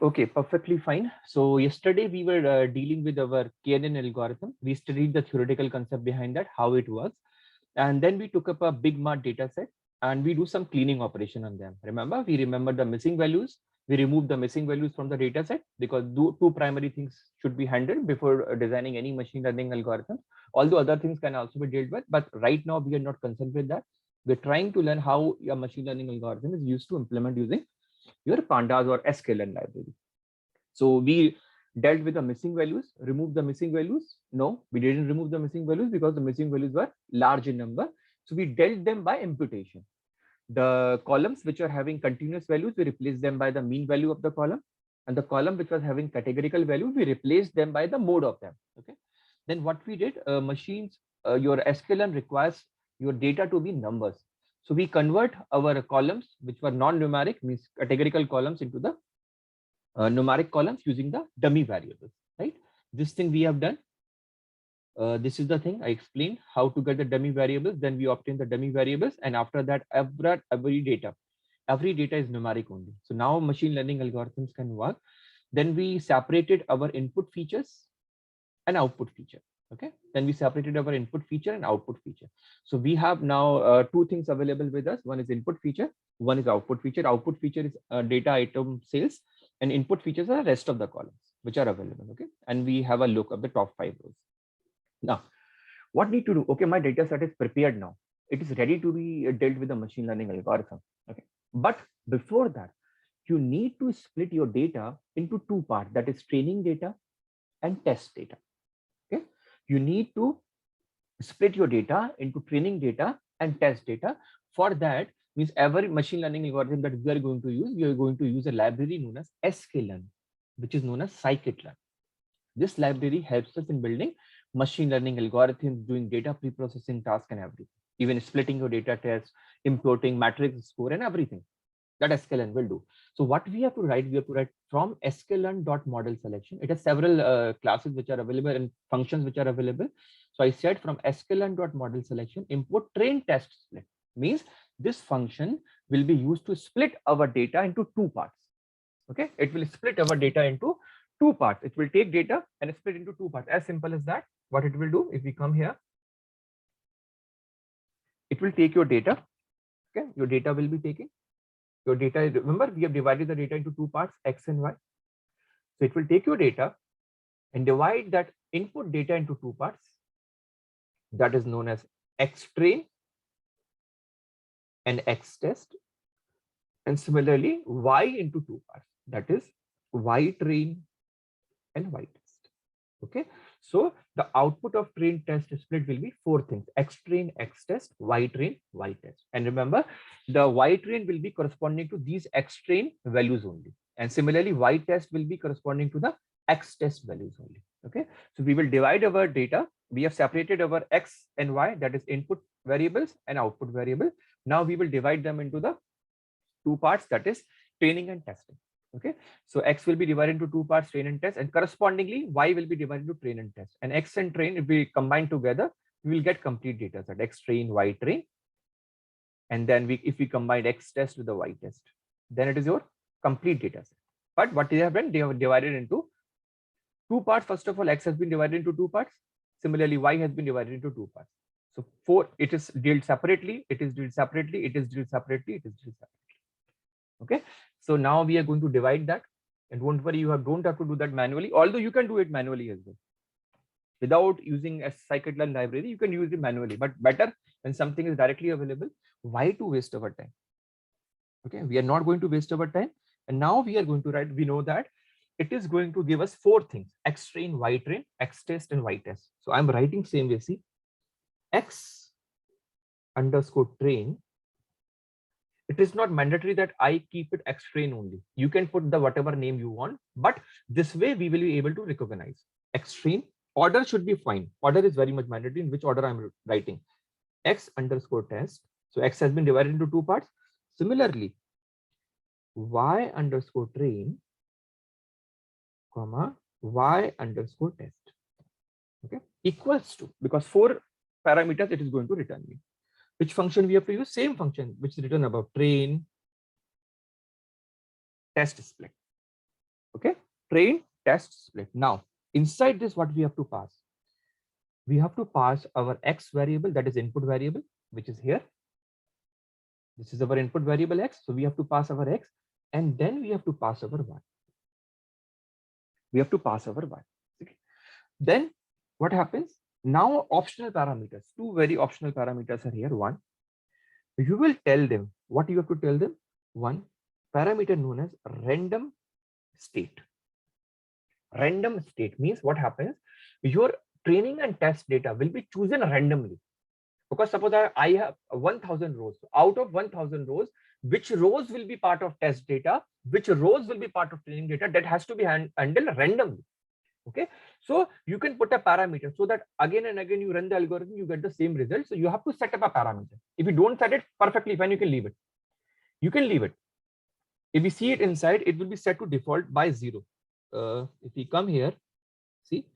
Okay, perfectly fine. So yesterday we were dealing with our KNN algorithm. We studied the theoretical concept behind that, how it works. And then we took up a big mart data set and we do some cleaning operation on them. Remember, we remember the missing values. We remove the missing values from the data set because two primary things should be handled before designing any machine learning algorithm. Although other things can also be dealt with, but right now we are not concerned with that. We're trying to learn how a machine learning algorithm is used to implement using your pandas or sklearn library. So we dealt with the missing values, removed the missing values. No, we didn't remove the missing values because the missing values were large in number. So we dealt them by imputation. The columns which are having continuous values, we replace them by the mean value of the column. And the column which was having categorical value, we replaced them by the mode of them. Okay. Then what we did, your sklearn requires your data to be numbers. So we convert our columns, which were non-numeric, means categorical columns, into the numeric columns using the dummy variables, right? This thing we have done. This is the thing I explained how to get the dummy variables. Then we obtain the dummy variables, and after that, every data is numeric only. So now machine learning algorithms can work. Then we separated our input features and output feature. Okay. Then we separated our input feature and output feature. So we have now two things available with us. One is input feature. One is output feature. Output feature is data item sales, and input features are the rest of the columns which are available. Okay. And we have a look of the top 5 rows. Now, what need to do? Okay, my data set is prepared now. It is ready to be dealt with the machine learning algorithm. Okay. But before that, you need to split your data into two parts, that is training data and test data. Okay. You need to split your data into training data and test data. For that, means every machine learning algorithm that we are going to use, we are going to use a library known as sklearn, which is known as scikit-learn. This library helps us in building machine learning algorithms, doing data pre-processing task and everything, even splitting your data test, importing matrix score and everything that sklearn will do. So what we have to write, we have to write from sklearn.model selection. It has several classes which are available and functions which are available. So I said from sklearn.model selection, import train test split. Means this function will be used to split our data into two parts. Okay, it will split our data into two parts. It will take data and split into two parts. As simple as that. What it will do, if we come here, it will take your data. Okay, your data will be taken. Your data, remember, we have divided the data into two parts, X and Y. So it will take your data and divide that input data into two parts. That is known as X train and X test. And similarly, Y into two parts. That is Y train and Y test. Okay. So the output of train test split will be four things: X train, X test, Y train, Y test. And remember, the Y train will be corresponding to these X train values only. And similarly, Y test will be corresponding to the X test values only. Okay. So we will divide our data. We have separated our X and Y, that is input variables and output variable. Now we will divide them into the two parts, that is training and testing. Okay, so X will be divided into two parts, train and test, and correspondingly Y will be divided into train and test. And X and train, if we combine together, we will get complete data set, X train, Y train. And then if we combine X test with the Y test, then it is your complete data set. But what they have done, they have divided into two parts. First of all, X has been divided into two parts. Similarly, Y has been divided into two parts. So it is dealt separately, it is dealt separately, it is dealt separately, it is dealt separately. Okay, so now we are going to divide that, and don't worry, you don't have to do that manually, although you can do it manually as well. Without using a scikit-learn library, you can use it manually, but better when something is directly available. Why to waste our time? Okay, we are not going to waste our time. And now we are going to write, we know that it is going to give us four things: X train, Y train, X test, and Y test. So I'm writing same way. See, X underscore train, it is not mandatory that I keep it X train only. You can put the whatever name you want, but this way we will be able to recognize X train. Order should be fine. Order is very much mandatory in which order I'm writing. X underscore test. So X has been divided into two parts. Similarly, Y underscore train, comma, Y underscore test. Okay, equals to, because four parameters it is going to return me. Which function we have to use? Same function which is written above, train test split. Okay, train, test, split. Now, inside this, what we have to pass? We have to pass our X variable, that is input variable, which is here. This is our input variable X. So we have to pass our X, and then we have to pass our Y. We have to pass our Y. Okay. Then what happens? Now optional parameters, two very optional parameters are here. One, you will tell them what you have to tell them. One parameter known as random state. Random state means what happens? Your training and test data will be chosen randomly. Because suppose I have 1000 rows. Out of 1000 rows, which rows will be part of test data, which rows will be part of training data, that has to be handled randomly. Okay, so you can put a parameter so that again and again you run the algorithm, you get the same result. So you have to set up a parameter. If you don't set it, perfectly fine, you can leave it. You can leave it. If we see it inside, it will be set to default by 0. If we come here, see,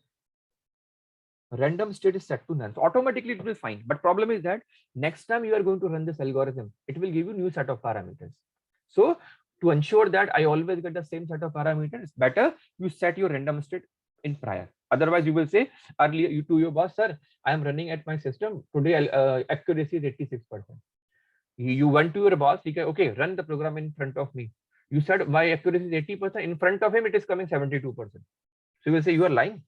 random state is set to none. So automatically it will find. But problem is that next time you are going to run this algorithm, it will give you new set of parameters. So to ensure that I always get the same set of parameters, it's better you set your random state in prior. Otherwise, you will say earlier you to your boss, sir, I am running at my system today. Accuracy is 86%. You went to your boss. He said, okay, run the program in front of me. You said my accuracy is 80%. In front of him, it is coming 72%. So you will say you are lying,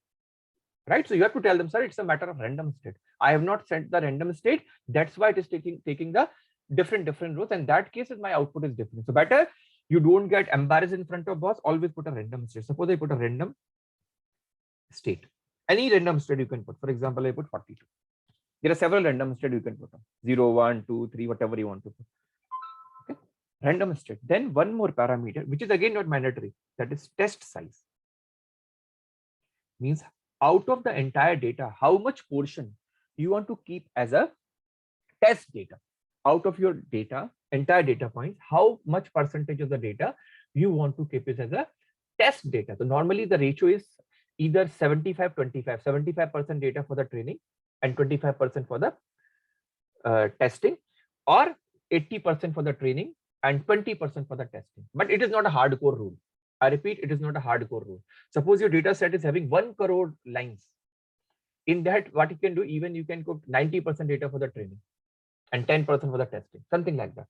right? So you have to tell them, sir, it's a matter of random state. I have not set the random state. That's why it is taking the different rows. And that case is my output is different. So better you don't get embarrassed in front of boss. Always put a random state. Suppose I put a random state. Any random state you can put. For example, I put 42. There are several random state you can put on 0, 1, 2, 3, whatever you want to put. Okay, random state. Then one more parameter, which is again not mandatory, that is test size. Means out of the entire data, how much portion you want to keep as a test data. Out of your data, entire data points, how much percentage of the data you want to keep it as a test data. So normally the ratio is either 75-25, 75% data for the training and 25% for the testing, or 80% for the training and 20% for the testing. But it is not a hardcore rule. I repeat, it is not a hardcore rule. Suppose your data set is having 1 crore lines. In that, what you can do, even you can put 90% data for the training and 10% for the testing, something like that.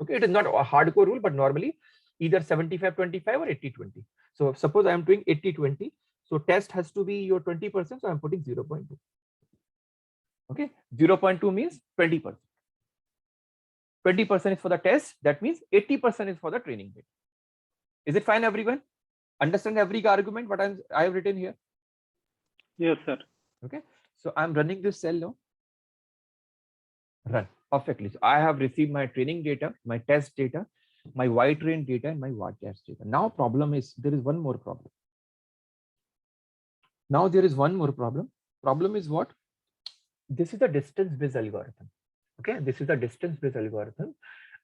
Okay, it is not a hardcore rule, but normally either 75-25 or 80-20. So suppose I am doing 80-20. So test has to be your 20%. So I'm putting 0.2. Okay, 0.2 means 20%. 20% is for the test. That means 80% is for the training data. Is it fine, everyone? Understand every argument what I have written here? Yes, sir. Okay, so I'm running this cell now. Run perfectly. So I have received my training data, my test data, my Y train data, and my Y test data. Now problem is there is one more problem. Now there is one more problem. Problem is what? This is a distance-based algorithm. Okay, this is a distance-based algorithm.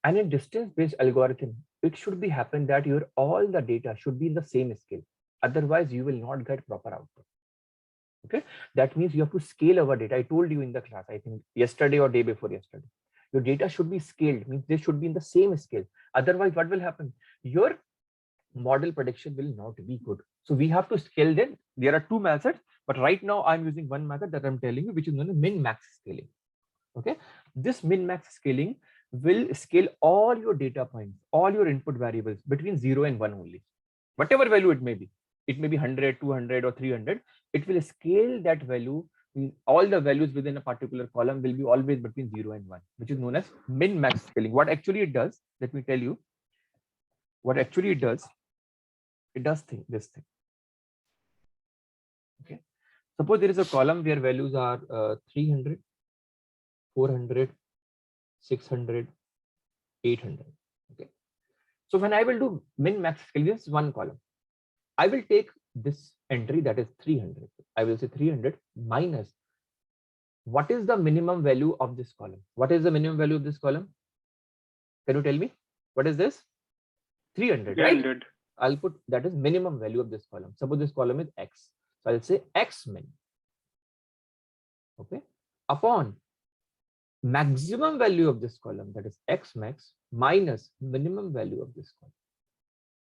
And in distance-based algorithm, it should be happen that your all the data should be in the same scale. Otherwise, you will not get proper output. Okay, that means you have to scale our data. I told you in the class, I think yesterday or day before yesterday, your data should be scaled, means they should be in the same scale. Otherwise, what will happen? Your model prediction will not be good. So we have to scale them. There are two methods, but right now I'm using one method that I'm telling you, which is known as min-max scaling. Okay, this min-max scaling will scale all your data points, all your input variables between 0 and 1 only. Whatever value it may be. It may be 100, 200, or 300. It will scale that value. All the values within a particular column will be always between 0 and 1, which is known as min-max scaling. What actually it does, let me tell you. What actually it does this thing. Okay. Suppose there is a column where values are 300, 400, 600, 800. Okay. So when I will do min-max scaling, this is one column. I will take this entry, that is 300. I will say 300 minus what is the minimum value of this column? What is the minimum value of this column? Can you tell me? What is this? 300, 300. Right? I'll put that is minimum value of this column. Suppose this column is X. So I'll say X min. Okay. Upon maximum value of this column, that is X max minus minimum value of this column.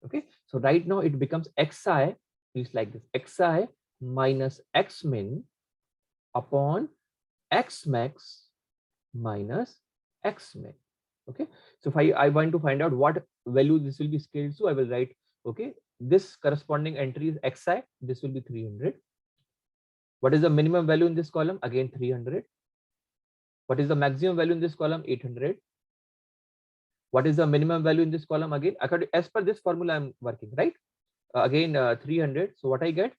Okay. So right now it becomes xi is like this, xi minus xmin upon xmax minus xmin. Okay, so if I want to find out what value this will be scaled to, I will write, okay, this corresponding entry is xi, this will be 300. What is the minimum value in this column? Again 300. What is the maximum value in this column? 800. What is the minimum value in this column? Again, according as per this formula I'm working, right? Again 300. So what I get?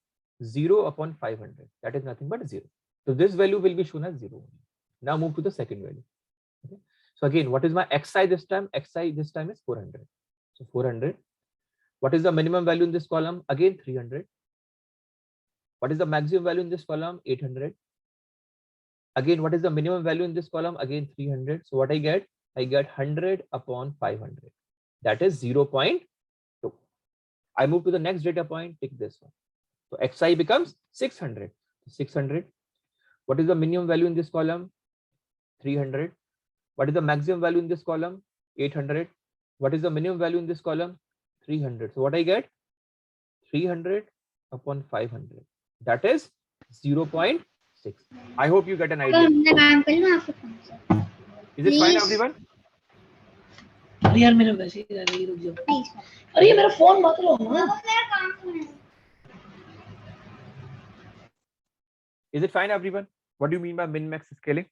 0 upon 500. That is nothing but 0. So this value will be shown as 0. Now move to the second value. Okay. So again, what is my xi this time? Xi this time is 400. So 400. What is the minimum value in this column? Again 300. What is the maximum value in this column? 800. Again, what is the minimum value in this column? Again 300. So what I get? I get 100 upon 500. That is 0.2. I move to the next data point, take this one. So xi becomes 600. 600. What is the minimum value in this column? 300. What is the maximum value in this column? 800. What is the minimum value in this column? 300. So what I get? 300 upon 500. That is 0.6. I hope you get an idea. Is it fine, everyone? अरे यार मेरा वैसे ही रह रुक जाओ. अरे ये मेरा फोन मत लो. Is it fine, everyone? What do you mean by min-max scaling?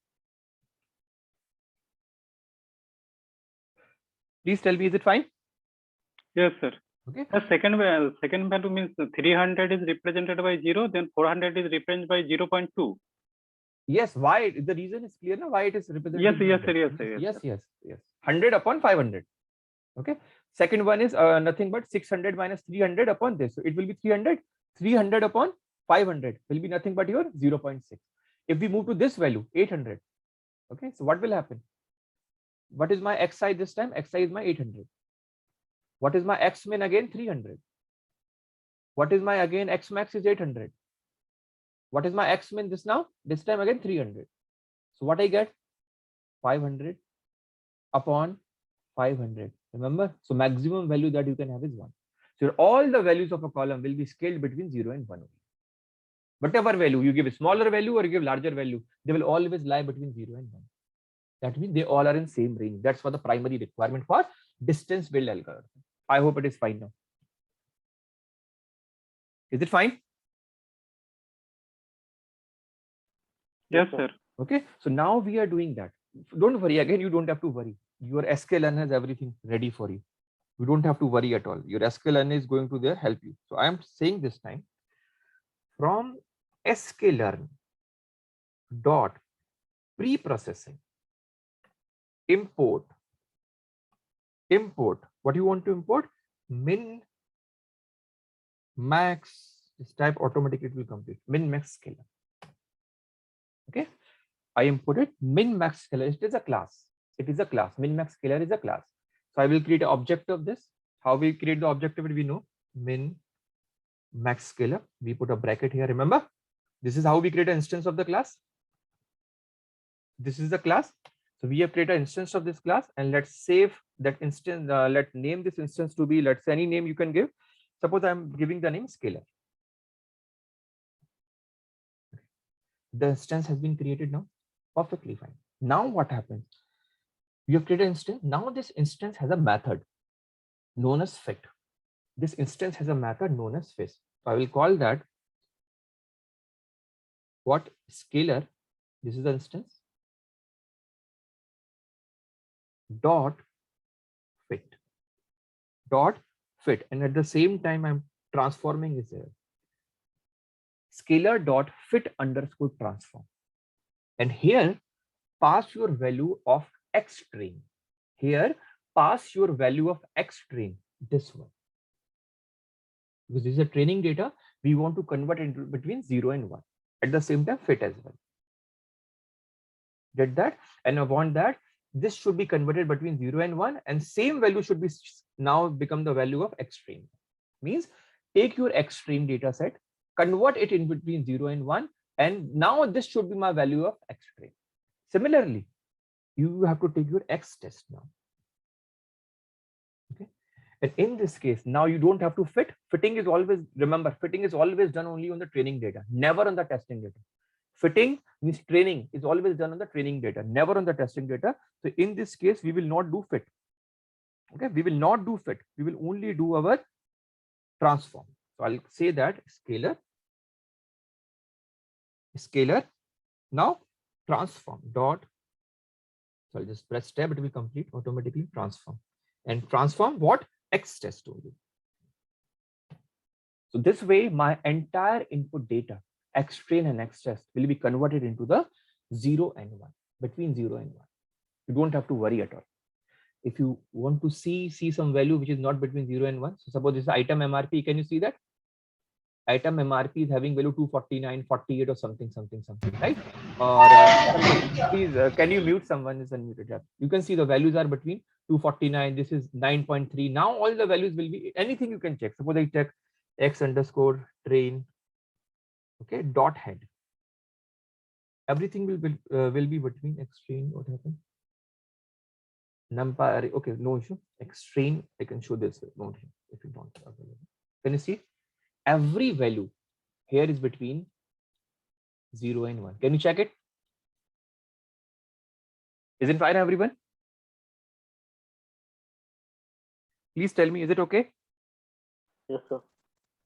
Please tell me, is it fine? Yes, sir. Okay. The second value means 300 is represented by 0, then 400 is represented by 0.2. Yes, why? The reason is clear now, why it is represented. Yes, by yes, that. sir, yes, sir, yes, Yes, 100 upon 500. Okay. Second one is nothing but 600 minus 300 upon this. So it will be 300. 300 upon 500 will be nothing but your 0.6. If we move to this value, 800. Okay. So what will happen? What is my xi this time? Xi is my 800. What is my xmin again? 300. What is my again xmax is 800. What is my xmin this now? This time again 300. So what I get? 500 upon 500. Remember? So maximum value that you can have is 1. So all the values of a column will be scaled between 0 and 1 only. Whatever value you give a smaller value or you give larger value, they will always lie between 0 and 1. That means they all are in same range. That's for the primary requirement for distance build algorithm. I hope it is fine now. Is it fine? Yes, sir. Okay. So now we are doing that. Don't worry. Again, you don't have to worry. Your sklearn has everything ready for you. You don't have to worry at all. Your sklearn is going to there help you. So I am saying this time from sklearn dot pre-processing import what you want to import? Min max. This type automatically it will complete min max scalar. Okay, I imported min max scalar. It is a class. It is a class. Min max scalar is a class. So I will create an object of this. How we create the object of it? We know min max scalar. We put a bracket here. Remember, this is how we create an instance of the class. This is the class. So we have created an instance of this class, and let's save that instance. Let's name this instance to be, let's say any name you can give. Suppose I'm giving the name scalar. The instance has been created now. Perfectly fine. Now what happens? You have created an instance. Now this instance has a method known as fit. This instance has a method known as fit. So I will call that what? Scalar. This is the instance. Dot fit. And at the same time I'm transforming is there. Scalar dot fit underscore transform. And here pass your value of x string. Here pass your value of x string. This one. Because this is a training data, we want to convert it between 0 and 1. At the same time fit as well. Get that? And I want that this should be converted between 0 and 1, and same value should be now become the value of x string. Means take your x string data set, convert it in between 0 and 1, and now this should be my value of x string. Similarly, you have to take your x test now. Okay. And in this case, now you don't have to fit. Fitting is always, remember, fitting is always done only on the training data, never on the testing data. Fitting means training is always done on the training data, never on the testing data. So in this case, we will not do fit. Okay, we will not do fit. We will only do our transform. So I'll say that scalar, now transform dot. So I'll just press tab, it will complete automatically transform. And transform what? X test only. So this way, my entire input data, X train and X test, will be converted into the 0 and 1, between 0 and 1. You don't have to worry at all. If you want to see some value which is not between 0 and 1, so suppose this is item MRP, can you see that? Item MRP is having value 249, 48 or something, right? Or please, can you mute someone? Is unmuted. You can see the values are between 249. This is 9.3. Now all the values will be anything you can check. Suppose I check X underscore train. Okay, dot head. Everything will be between X train. What happened? Numpy. Okay, no issue. X train. I can show this note here if you don't. Can you see? Every value here is between 0 and 1. Can you check it? Is it fine, everyone? Please tell me, is it okay? Yes, sir.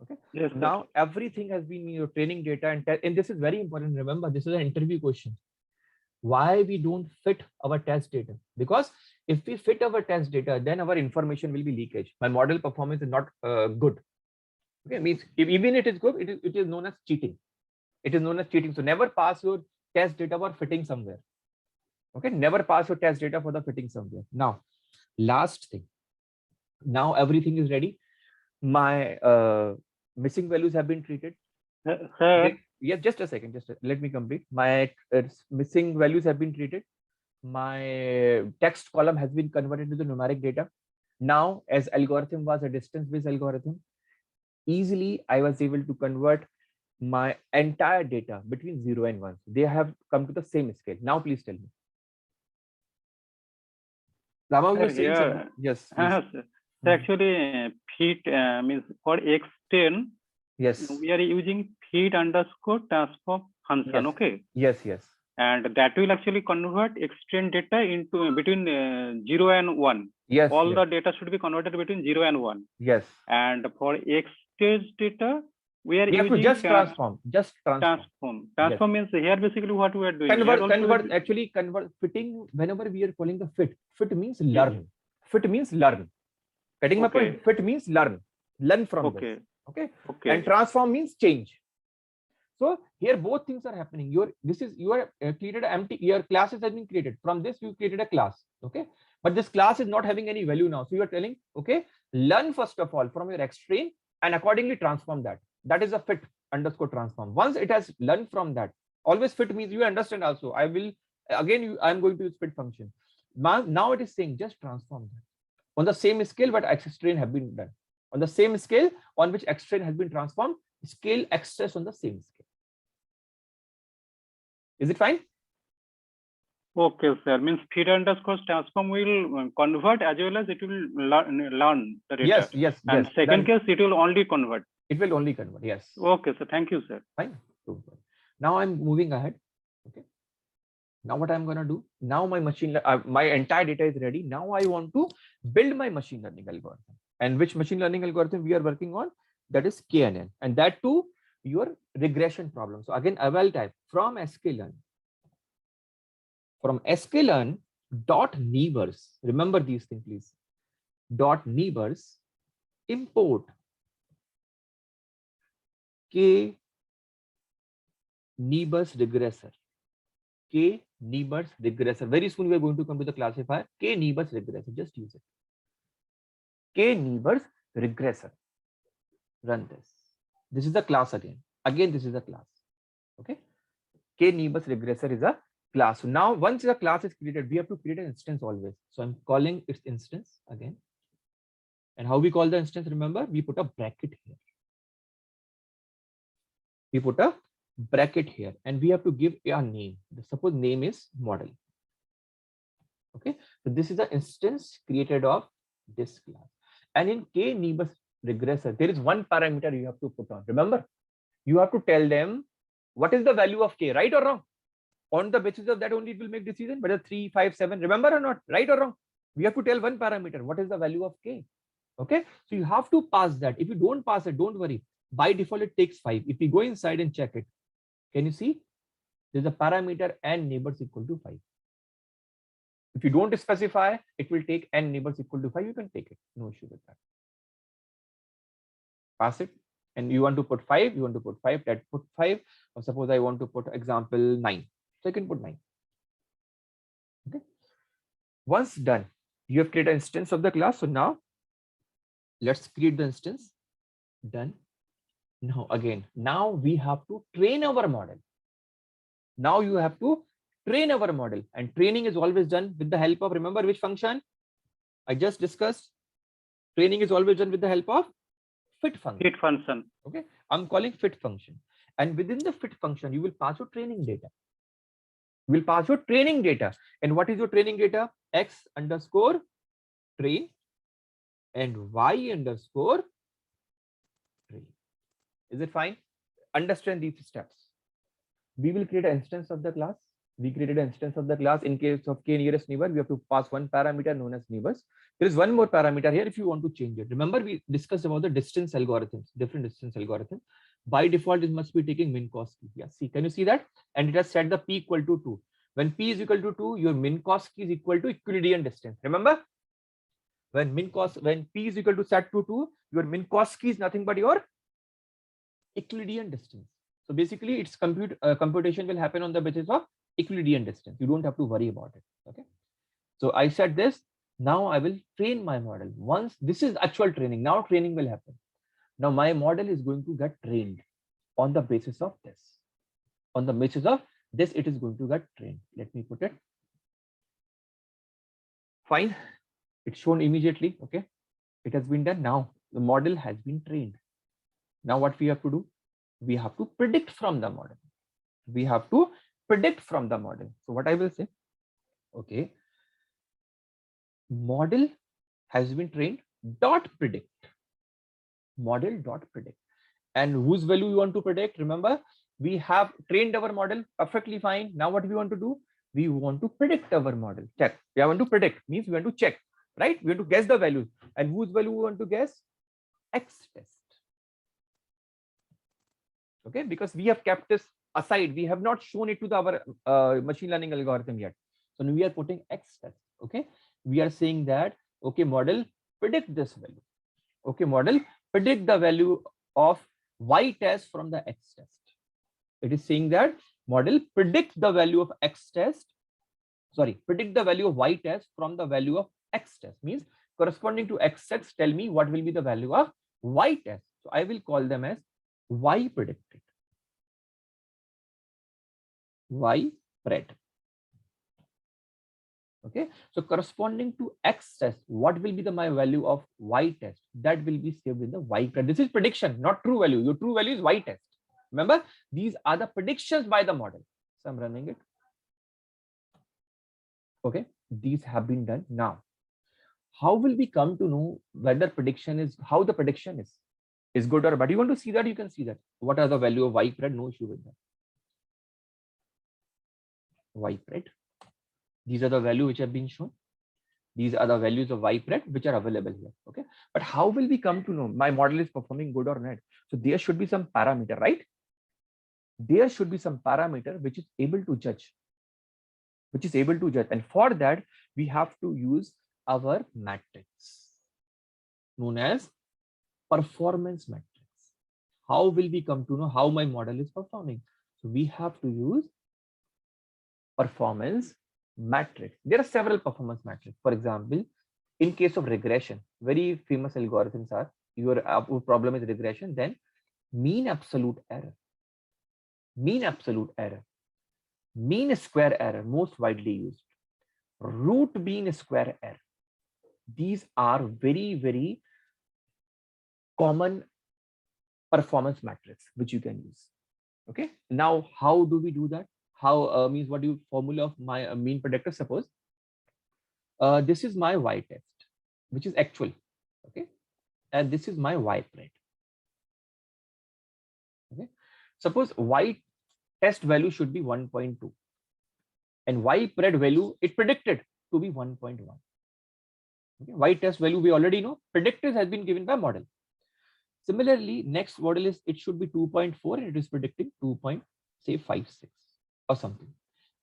Okay. Yes, sir. Now everything has been your training data, and this is very important. Remember, this is an interview question. Why we don't fit our test data? Because if we fit our test data, then our information will be leakage. My model performance is not good. Okay, means even it is good, it is known as cheating. It is known as cheating. So never pass your test data for fitting somewhere. Okay, never pass your test data for the fitting somewhere. Now, last thing. Now everything is ready. My missing values have been treated. Sir. Yes, just a second. Let me complete. My missing values have been treated. My text column has been converted to the numeric data. Now, as algorithm was a distance-based algorithm, easily I was able to convert my entire data between 0 and 1. They have come to the same scale. Now, please tell me. Rama, you were saying something? Yes. Sir. So actually, fit means for X10, yes, we are using fit underscore transform function. Yes. Okay. Yes. And that will actually convert X10 data into between 0 and 1. Yes. All the data should be converted between 0 and 1. Yes. And for X stage data, we are You have using to just transform. Transform means here basically what we are doing. Convert fitting. Whenever we are calling the fit means learn. Yes. Fit means learn. Getting my point? Fit means learn. Learn from this. Okay. And transform means change. So here both things are happening. You are created empty. Your classes has been created. From this you created a class. Okay. But this class is not having any value now. So you are telling, okay, learn first of all from your X train and accordingly transform that. That is a fit underscore transform. Once it has learned from that, always fit means you understand also. I will again I'm going to use fit function. Now it is saying just transform that on the same scale but X train have been done. On the same scale on which X train has been transformed, scale X test on the same scale. Is it fine? Okay, sir. Means fit underscore transform will convert as well as it will learn the data. Yes. And second case, it will only convert. It will only convert. Yes. Okay, sir. Thank you, sir. Fine. Now I'm moving ahead. Okay. Now what I'm going to do? Now my my entire data is ready. Now I want to build my machine learning algorithm. And which machine learning algorithm we are working on? That is KNN. And that too, your regression problem. So again, I will type from sklearn. From sklearn dot neighbors. Remember these things, please. Dot neighbors import K neighbors regressor. K neighbors regressor. Very soon we are going to come to the classifier K neighbors regressor. Just use it. K neighbors regressor. Run this. This is the class again. Again, this is a class. Okay. K neighbors regressor is a class. So now once the class is created, we have to create an instance always. So I'm calling its instance again. And how we call the instance? Remember, we put a bracket here. We put a bracket here and we have to give a name. Suppose name is model. Okay. So this is the instance created of this class. And in K-Neighbors regressor, there is one parameter you have to put on. Remember, you have to tell them what is the value of K, right or wrong. On the basis of that only it will make decision whether 3, 5, 7, remember or not, right or wrong. We have to tell one parameter, what is the value of K. Okay, so you have to pass that. If you don't pass it, don't worry. By default, it takes 5. If we go inside and check it, can you see? There's a parameter n neighbors equal to 5. If you don't specify, it will take n neighbors equal to 5. You can take it. No issue with that. Pass it. And you want to put 5, you want to put 5, that put 5. Or suppose I want to put example 9. So I can put 9. Okay. Once done, you have created an instance of the class. So now let's create the instance. Done. Now again, now we have to train our model. Now you have to train our model, and training is always done with the help of, remember which function I just discussed? Training is always done with the help of fit function. Fit function. Okay, I'm calling fit function, and within the fit function, you will pass your training data. You will pass your training data, and what is your training data? X underscore train and Y underscore train. Is it fine? Understand these steps. We will create an instance of the class. We created an instance of the class. In case of K nearest neighbor, we have to pass one parameter known as neighbors. There is one more parameter here if you want to change it. Remember, we discussed about the distance algorithms, different distance algorithms. By default, it must be taking min cos key. Yeah, see, can you see that? And it has set the p equal to 2. When p is equal to 2, your min cos key is equal to Euclidean distance. Remember, when p is equal to set to 2, your min cos key is nothing but your Euclidean distance. So basically, its computation will happen on the basis of Euclidean distance. You don't have to worry about it. Okay. So I said this. Now I will train my model. Once this is actual training, now training will happen. Now my model is going to get trained on the basis of this. On the basis of this, it is going to get trained. Let me put it. Fine. It's shown immediately. Okay. It has been done. Now the model has been trained. Now what we have to do? We have to predict from the model. We have to predict from the model. So what I will say, okay, model has been trained, dot predict, model dot predict. And whose value you want to predict? Remember, we have trained our model perfectly fine. Now what we want to do? We want to predict our model. Check. We want to predict means we want to check, right? We want to guess the values. And whose value we want to guess? X test. Okay, because we have kept this aside, we have not shown it to our machine learning algorithm yet. So we are putting X test. Okay, we are saying that, okay, model predict this value. Okay, model predict the value of Y test from the X test. It is saying that model predict the value of X test. Sorry, predict the value of Y test from the value of X test. Means corresponding to X test, tell me what will be the value of Y test. So I will call them as Y predicted. Y pred. Okay, so corresponding to X test, what will be the my value of Y test? That will be saved in the Y pred. This is prediction, not true value. Your true value is Y test. Remember, these are the predictions by the model. So I'm running it. Okay, these have been done. Now, how will we come to know whether prediction is, how the prediction is good or bad? You want to see that? You can see that. What are the value of Y pred? No issue with that. Y pred. These are the values which have been shown. These are the values of Y pred which are available here. Okay, but how will we come to know my model is performing good or not? So there should be some parameter, right? There should be some parameter which is able to judge. And for that, we have to use our matrix known as performance matrix. How will we come to know how my model is performing? So we have to use performance matrix. There are several performance matrix. For example, in case of regression, very famous algorithms are, your problem is regression, then mean absolute error, mean square error, most widely used, root mean square error. These are very, very common performance matrix which you can use. Okay, now how do we do that? How means what do you formula of my mean predictor? Suppose this is my Y test, which is actual. Okay, and this is my y pred. Okay, suppose y test value should be 1.2 and y pred value it predicted to be 1.1. Okay, y test value we already know, predicted has been given by model. Similarly, next model is it should be 2.4 and it is predicting 2.56 or something.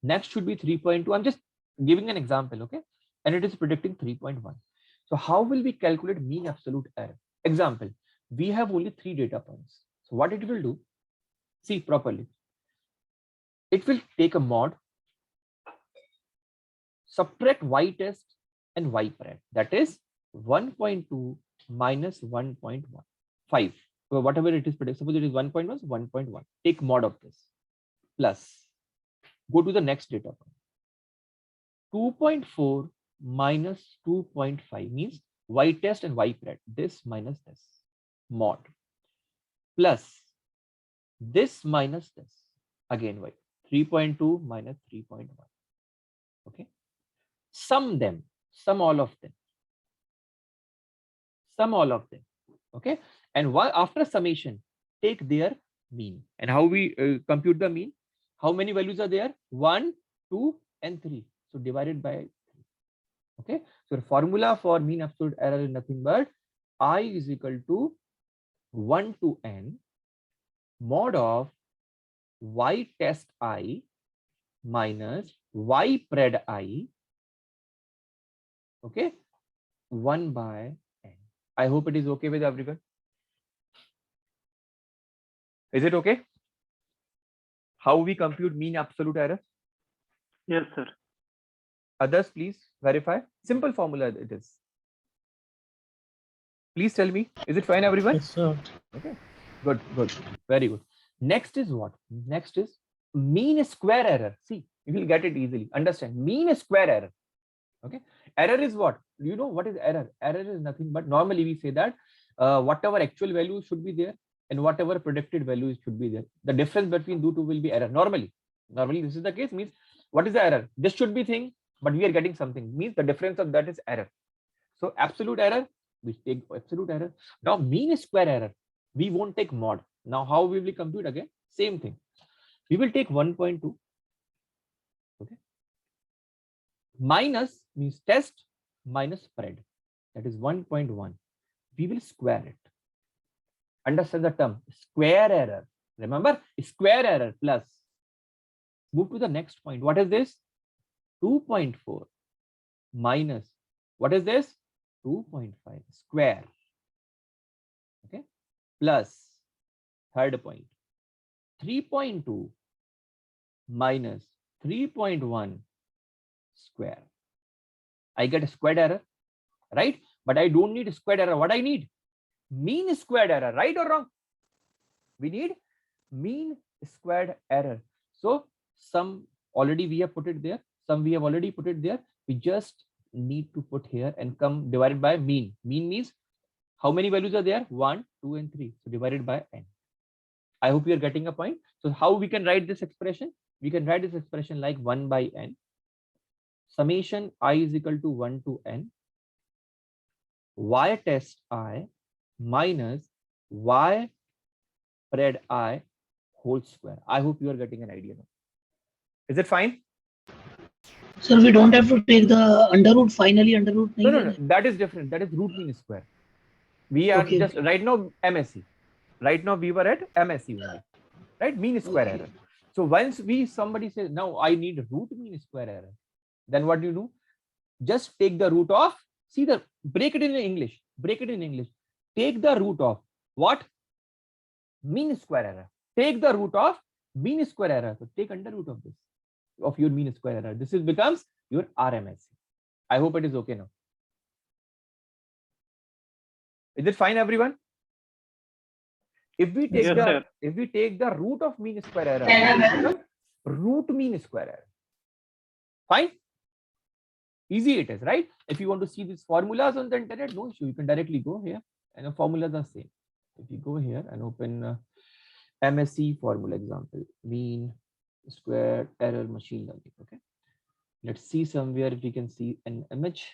Next should be 3.2. I'm just giving an example, okay? And it is predicting 3.1. So how will we calculate mean absolute error? Example, we have only 3 data points. So what it will do, see properly. It will take a mod, subtract y test and y pred. That is 1.2 minus 1.15. So whatever it is predicted, suppose it is 1.1, 1.1. Take mod of this. Plus, go to the next data point. 2.4 minus 2.5 means y test and y pred. This minus this. Mod. Plus, this minus this. Again, y. 3.2 minus 3.1. Okay. Sum them. Sum all of them. Sum all of them. Okay. And after summation, take their mean. And how we compute the mean? How many values are there? 1, 2, and 3. So divided by 3. Okay. So the formula for mean absolute error is nothing but I is equal to 1 to n mod of y test I minus y pred I. Okay. 1 by n. I hope it is okay with everyone. Is it okay? How we compute mean absolute error? Yes, sir. Others, please verify. Simple formula it is. Please tell me, is it fine, everyone? Yes, sir. Okay, good, good, very good. Next is what? Next is mean square error. See, you will get it easily. Understand, mean square error. Okay, error is what? You know what is error? Error is nothing but normally we say that whatever actual value should be there and whatever predicted value should be there. The difference between the two will be error. Normally this is the case. Means what is the error? This should be thing, but we are getting something. Means the difference of that is error. So absolute error, we take absolute error. Now mean square error, we won't take mod. Now how will we compute again? Same thing. We will take 1.2. Okay. Minus means test minus pred. That is 1.1. We will square it. Understand the term square error. Remember square error plus. Move to the next point. What is this? 2.4 minus. What is this? 2.5 square. Okay. Plus third point. 3.2 minus 3.1 square. I get a squared error, right? But I don't need a squared error. What I need? Mean squared error, right or wrong? We need mean squared error. So some already we have put it there. Some we have already put it there. We just need to put here and come divided by mean. Mean means how many values are there? 1, 2, and 3. So divided by n. I hope you are getting a point. So how we can write this expression? We can write this expression like 1 by n. Summation I is equal to 1 to n. Y test I minus y pred I whole square. I hope you are getting an idea now. Is it fine? Sir, we don't have to take the under root finally under root. No. That is different. That is root mean square. We are Okay. just right now MSE. Right now we were at MSE only. Right? Mean square error. So once somebody says now I need root mean square error, then what do you do? Just take the root of, break it in English. Break it in English. Take the root of what? Mean square error. Take the root of mean square error. So take under root of this, of your mean square error. This becomes your RMSE. I hope it is okay now. Is it fine, everyone? If we take the root of mean square error, it will become root mean square error. Fine. Easy it is, right? If you want to see these formulas on the internet, no issue. You can directly go here and the formulas are same. If you go here and open MSE formula example, mean square error machine learning. Okay. Let's see somewhere if we can see an image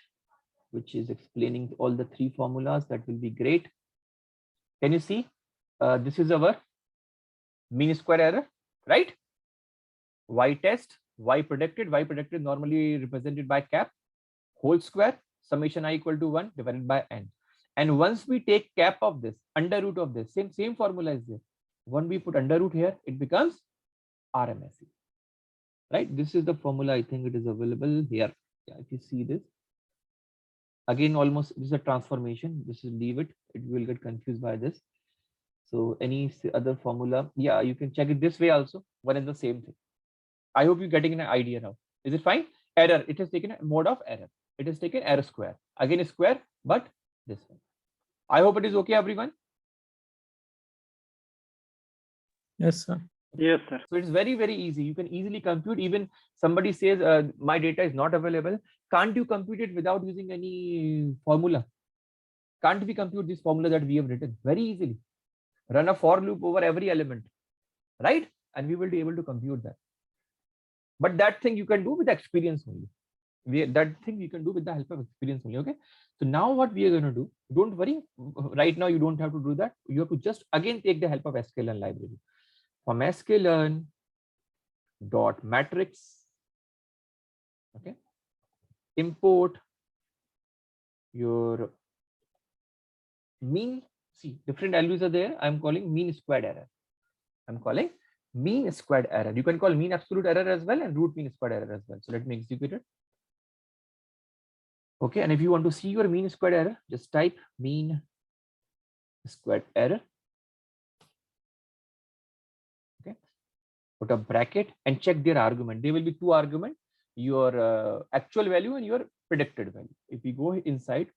which is explaining all the 3 formulas. That will be great. Can you see? This is our mean square error, right? Y test, Y predicted normally represented by cap, whole square, summation I equal to 1 divided by n. And once we take cap of this, under root of this, same formula is there. When we put under root here, it becomes RMSE, right? This is the formula. I think it is available here. Yeah, if you see this, again, almost this is a transformation. This is leave it. It will get confused by this. So any other formula, yeah, you can check it this way also. One is the same thing. I hope you're getting an idea now. Is it fine? Error. It has taken a mode of error. It has taken error square. Again, a square, but this one. I hope it is okay, everyone. Yes, sir. Yes, sir. So it's very, very easy. You can easily compute. Even somebody says my data is not available. Can't you compute it without using any formula? Can't we compute this formula that we have written? Very easily. Run a for loop over every element, right? And we will be able to compute that. But that thing you can do with experience only. That thing you can do with the help of experience only. Okay. So now what we are going to do, don't worry. Right now you don't have to do that. You have to just again take the help of sklearn library. From sklearn dot matrix. Okay. Import your mean. See, different values are there. I'm calling mean squared error. I'm calling mean squared error. You can call mean absolute error as well and root mean squared error as well. So let me execute it. Okay, and if you want to see your mean squared error, just type mean squared error. Okay, put a bracket and check their argument. There will be two arguments, your actual value and your predicted value. If we go inside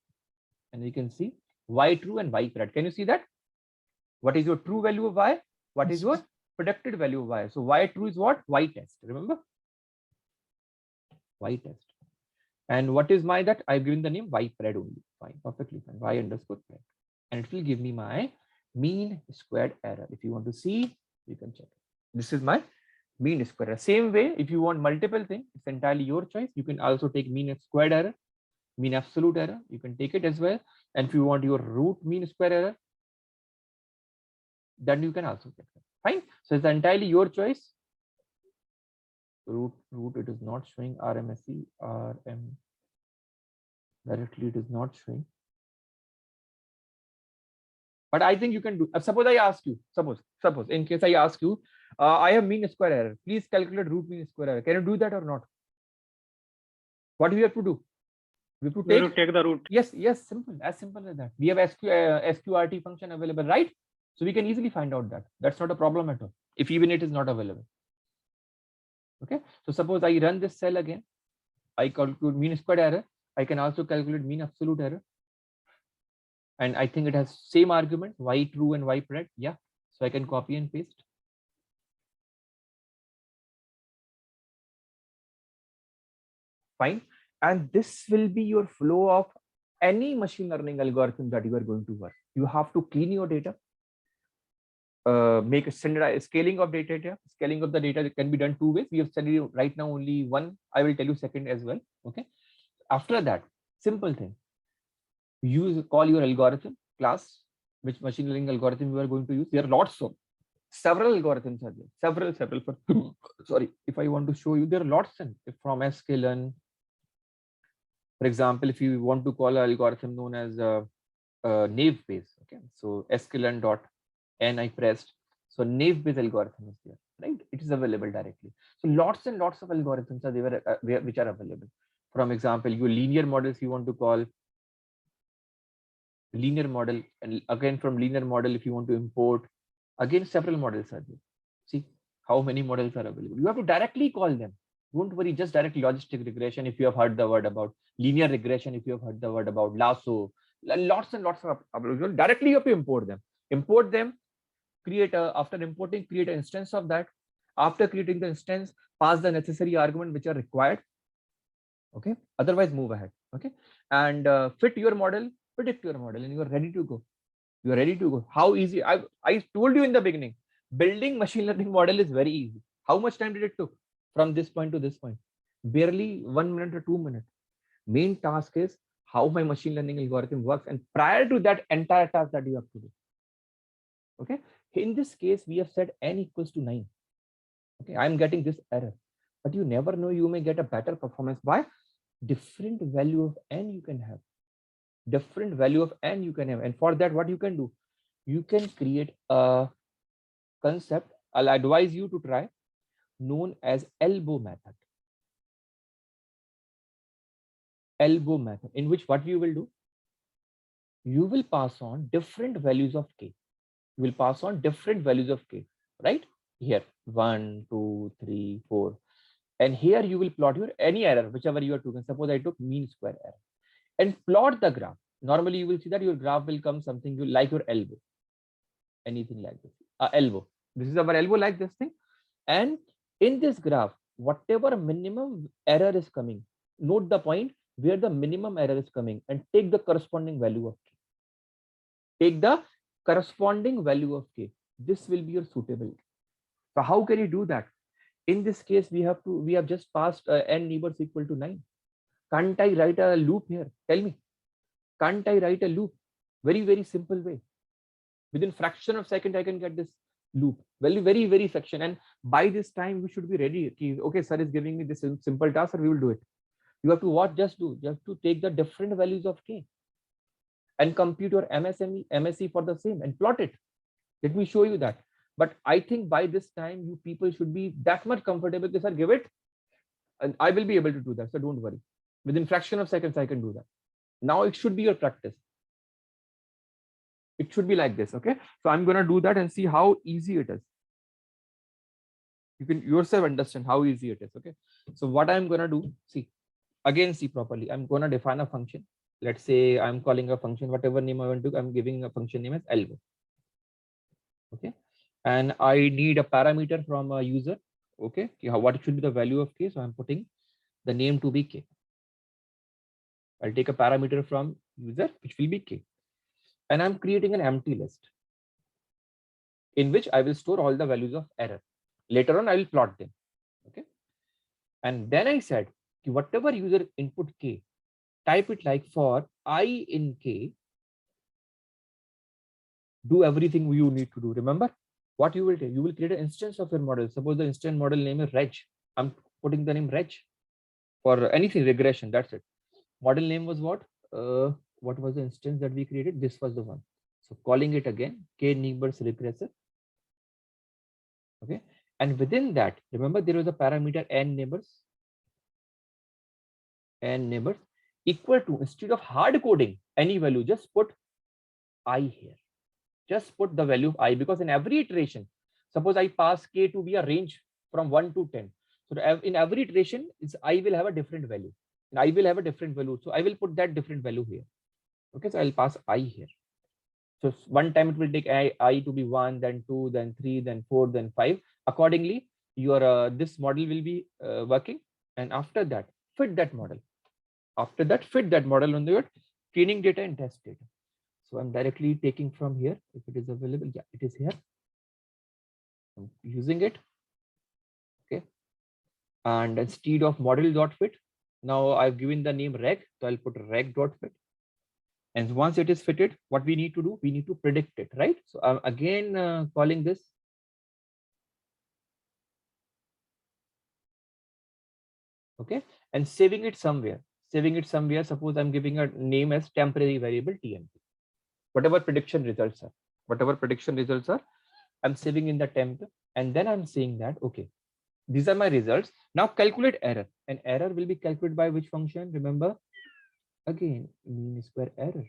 and you can see y true and y pred. Can you see that? What is your true value of y? What is your predicted value of y? So y true is what? Y test. Remember? Y test. And what is my that? I've given the name y pred only. Fine, perfectly fine. Y underscore pred. And it will give me my mean squared error. If you want to see, you can check. This is my mean squared error. Same way, if you want multiple things, it's entirely your choice. You can also take mean squared error, mean absolute error. You can take it as well. And if you want your root mean square error, then you can also take it. Fine. So it's entirely your choice. Root, it is not showing RMSE, RM. Directly, it is not showing. But I think you can do. Suppose I ask you, suppose in case I ask you, I have mean square error. Please calculate root mean square error. Can you do that or not? What do we have to do? We have to take the root. Yes, simple, as simple as that. We have SQRT function available, right? So we can easily find out that. That's not a problem at all, if even it is not available. Okay, so suppose I run this cell again, I calculate mean squared error. I can also calculate mean absolute error. And I think it has same argument, y true and y pred. Yeah, so I can copy and paste. Fine. And this will be your flow of any machine learning algorithm that you are going to work. You have to clean your data, make a standardized scaling of data. Scaling of the data can be done two ways. We have studied right now only one. I will tell you second as well. Okay. After that, simple thing. Call your algorithm class, which machine learning algorithm you are going to use. There are lots of several algorithms are there. Several. Sorry, if I want to show you, there are lots from sklearn. For example, if you want to call an algorithm known as naive Bayes, okay, so sklearn dot n I pressed, so naive Bayes algorithm is there, right? It is available directly. So lots and lots of algorithms are there which are available. From example, your linear models you want to call linear model, and again from linear model if you want to import, again several models are there. See how many models are available. You have to directly call them. Don't worry, just direct logistic regression if you have heard the word about, linear regression if you have heard the word about, lasso, lots and lots of directly you have to import them, after importing, create an instance of that. After creating the instance, pass the necessary argument which are required. Okay, otherwise move ahead. Okay, and fit your model, predict your model, and you are ready to go. How easy? I told you in the beginning, building machine learning model is very easy. How much time did it took from this point to this point? Barely 1 minute or 2 minutes. Main task is how my machine learning algorithm works, and prior to that, entire task that you have to do. Okay. In this case, we have said n equals to 9. Okay. I'm getting this error, but you never know, you may get a better performance by different value of n you can have. Different value of n you can have. And for that, what you can do, you can create a concept I'll advise you to try, known as elbow method. Elbow method, in which what you will do, you will pass on different values of k. You will pass on different values of k, right? Here 1, 2, 3, 4, and here you will plot your any error, whichever you are taking. Suppose I took mean square error, and plot the graph. Normally you will see that your graph will come something you like your elbow, anything like this, elbow. This is our elbow, like this thing. And in this graph, whatever minimum error is coming, note the point where the minimum error is coming and take the corresponding value of k. Take the corresponding value of k. This will be your suitable. So how can you do that? In this case, we have just passed n neighbors equal to 9. Can't I write a loop here? Tell me. Can't I write a loop? Very, very simple way. Within fraction of second, I can get this loop. Very fraction. And by this time, we should be ready. Okay, sir is giving me this simple task, and we will do it. You have to what? Just do. You have to take the different values of k and compute your MSE for the same and plot it. Let me show you that. But I think by this time, you people should be that much comfortable. Sir, give it, and I will be able to do that. So don't worry. Within fraction of seconds, I can do that. Now it should be your practice. It should be like this. Okay. So I'm going to do that and see how easy it is. You can yourself understand how easy it is. Okay. So what I'm going to do, see properly. I'm going to define a function. Let's say I'm calling a function, whatever name I want to, I'm giving a function name as elbow. Okay. And I need a parameter from a user. Okay. What should be the value of k? So I'm putting the name to be k. I'll take a parameter from user, which will be k. And I'm creating an empty list in which I will store all the values of error. Later on, I will plot them. Okay. And then I said, whatever user input k, type it like for I in k, do everything you need to do. Remember what you will do? You will create an instance of your model. Suppose the instance model name is reg. I'm putting the name reg for anything regression. That's it. Model name was what? What was the instance that we created? This was the one. So calling it again, k neighbors regressor. Okay. And within that, remember there was a parameter n neighbors. N neighbors equal to, instead of hard coding any value, just put I here. Just put the value of I, because in every iteration, suppose I pass k to be a range from 1 to 10. So in every iteration, I will have a different value. And I will have a different value. So I will put that different value here. Okay, so I'll pass I here. So one time it will take I to be 1, then 2, then 3, then 4, then 5. Accordingly, your this model will be working. And after that, fit that model. After that, fit that model on your training data and test data. So I'm directly taking from here, if it is available. Yeah, it is here. I'm using it. Okay. And instead of model.fit, now I've given the name reg. So I'll put reg.fit. And once it is fitted, what we need to do, we need to predict it, right? So I'm again calling this. Okay. And saving it somewhere. Suppose I'm giving a name as temporary variable TMP. Whatever prediction results are, I'm saving in the temp. And then I'm saying that, okay, these are my results. Now calculate error. And error will be calculated by which function? Remember, again, mean square error.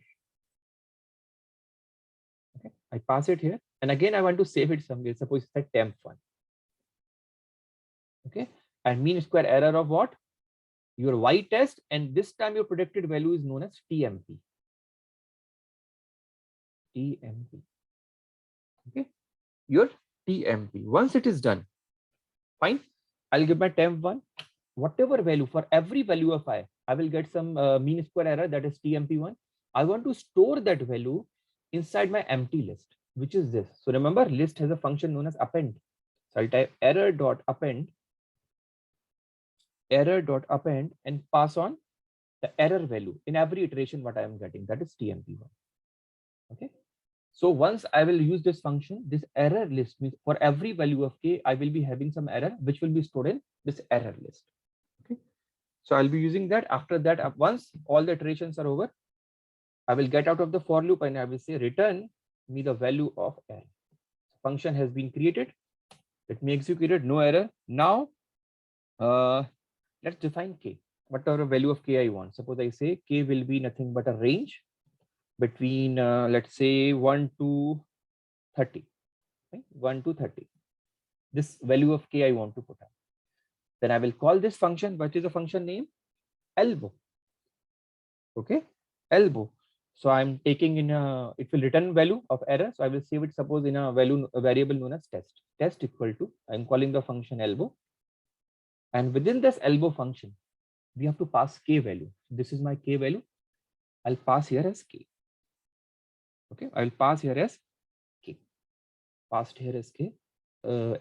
Okay, I pass it here. And again, I want to save it somewhere. Suppose it's the temp1. Okay, and mean square error of what? Your Y test. And this time your predicted value is known as TMP. TMP. Okay, your TMP. Once it is done, fine. I'll give my temp1. Whatever value, for every value of I will get some mean square error, that is TMP1. I want to store that value inside my empty list, which is this. So remember, list has a function known as append. So I'll type error.append and pass on the error value in every iteration what I am getting, that is TMP1. Okay. So once I will use this function, this error list means for every value of k, I will be having some error which will be stored in this error list. Okay. So I'll be using that. After that, once all the iterations are over, I will get out of the for loop and I will say return me the value of error. Function has been created. Let me execute it. No error. Now let's define k. Whatever value of k I want. Suppose I say k will be nothing but a range between let's say 1 to 30. Right? 1 to 30. This value of k I want to put up. Then I will call this function. What is the function name? Elbow. Okay, elbow. So I'm taking in it will return value of error. So I will save it, suppose in a variable known as test. Test equal to, I'm calling the function elbow. And within this elbow function, we have to pass k value. This is my k value. I'll pass here as k. Okay, I'll pass here as k. Passed here as k.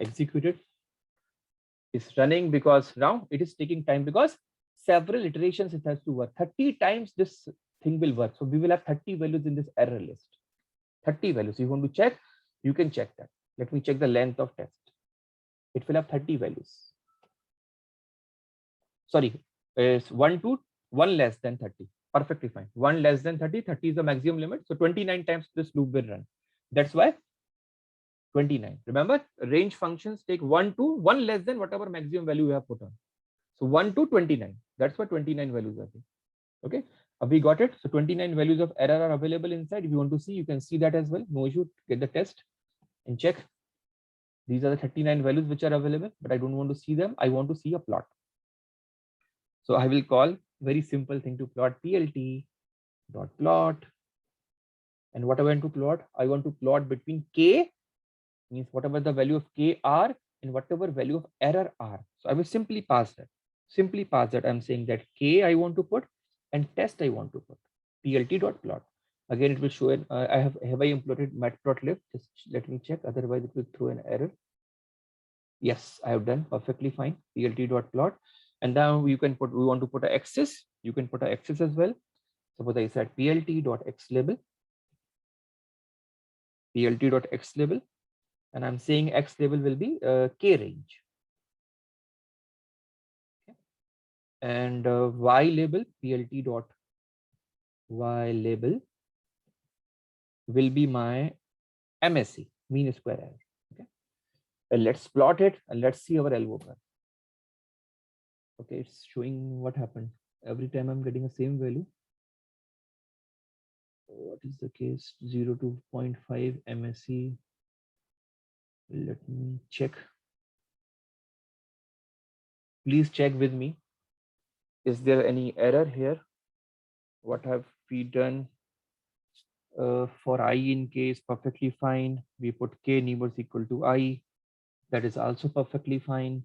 Executed. Is running because now it is taking time because several iterations it has to work. 30 times this thing will work. So we will have 30 values in this error list. 30 values. You want to check, you can check that. Let me check the length of test. It will have 30 values. Sorry, it's 1 less than 30. Perfectly fine. 1 less than 30, 30 is the maximum limit. So 29 times this loop will run. That's why 29. Remember, range functions take 1 less than whatever maximum value you have put on. So 1 to 29. That's what 29 values are. Okay, we got it. So 29 values of error are available inside. If you want to see, you can see that as well. No issue. Get the test and check. These are the 39 values which are available, but I don't want to see them. I want to see a plot. So I will call very simple thing to plot plt dot plot. And what I want to plot? I want to plot between k, means whatever the value of k are and whatever value of error are. So I will simply pass that. Simply pass that. I'm saying that k I want to put and test I want to put. Plt dot plot. Again, it will show it. Have I imported matplotlib? Just let me check. Otherwise, it will throw an error. Yes, I have done perfectly fine. Plt dot plot. And now you can put. We want to put an axis. You can put an axis as well. Suppose I said plt dot x label. Plt dot x label. And I'm saying x label will be k range. Okay. And y label, plt dot y label will be my MSE, mean square error. Okay. And let's plot it and let's see our elbow curve. Okay, it's showing what happened. Every time I'm getting the same value. What is the case? 0 to 0.5 MSE. Let me check. Please check with me. Is there any error here? What have we done? For I in k is perfectly fine. We put k neighbors equal to I. That is also perfectly fine.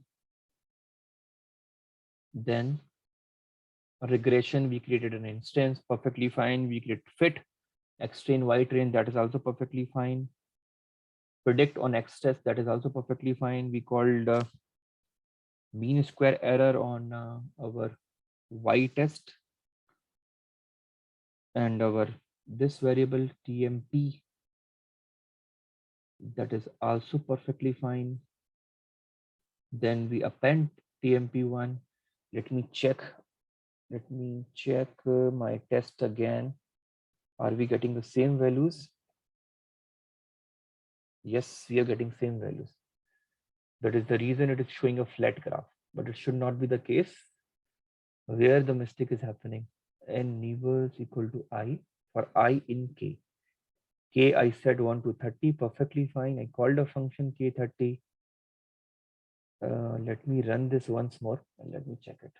Then regression, we created an instance, perfectly fine. We create fit, x train, y train, that is also perfectly fine. Predict on x test, that is also perfectly fine. We called mean square error on our y test and our this variable tmp, that is also perfectly fine. Then we append tmp1. Let me check my test again. Are we getting the same values? Yes, we are getting same values. That is the reason it is showing a flat graph, but it should not be the case. Where the mistake is happening? N neighbors equal to I for I in k. K I said 1 to 30, perfectly fine. I called a function k30. Let me run this once more and let me check it.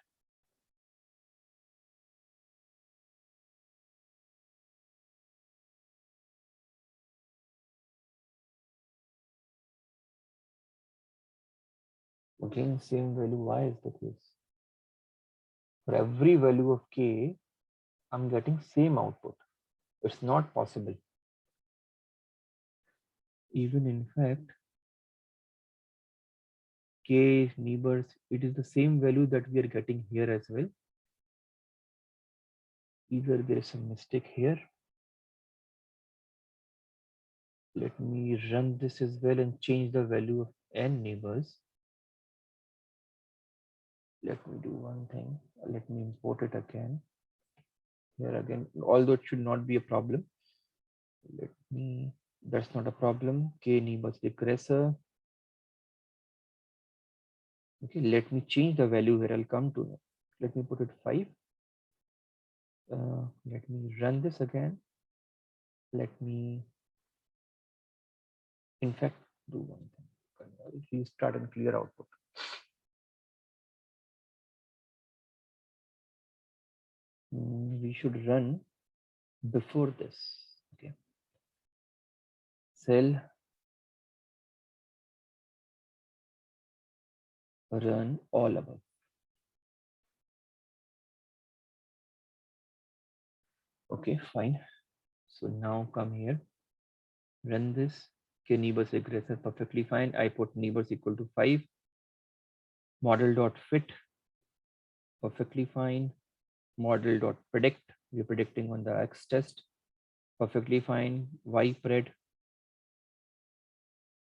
Again, same value. Why is the case? For every value of k, I'm getting same output. It's not possible. Even in fact, k neighbors, it is the same value that we are getting here as well. Either there is some mistake here. Let me run this as well and change the value of n neighbors. Let me do one thing. Let me import it again. Here again, although it should not be a problem. Let me, that's not a problem. K neighbors regressor. Okay, let me change the value where I'll come to. Let me put it 5. Let me run this again. Let me, in fact, do one thing. Restart and clear output. We should run before this. Okay. Cell run all above. Okay, fine. So now come here, run this. K neighbors regressor perfectly fine. I put neighbors equal to 5. Model dot fit perfectly fine. Model dot predict, we're predicting on the X test perfectly fine. Y pred,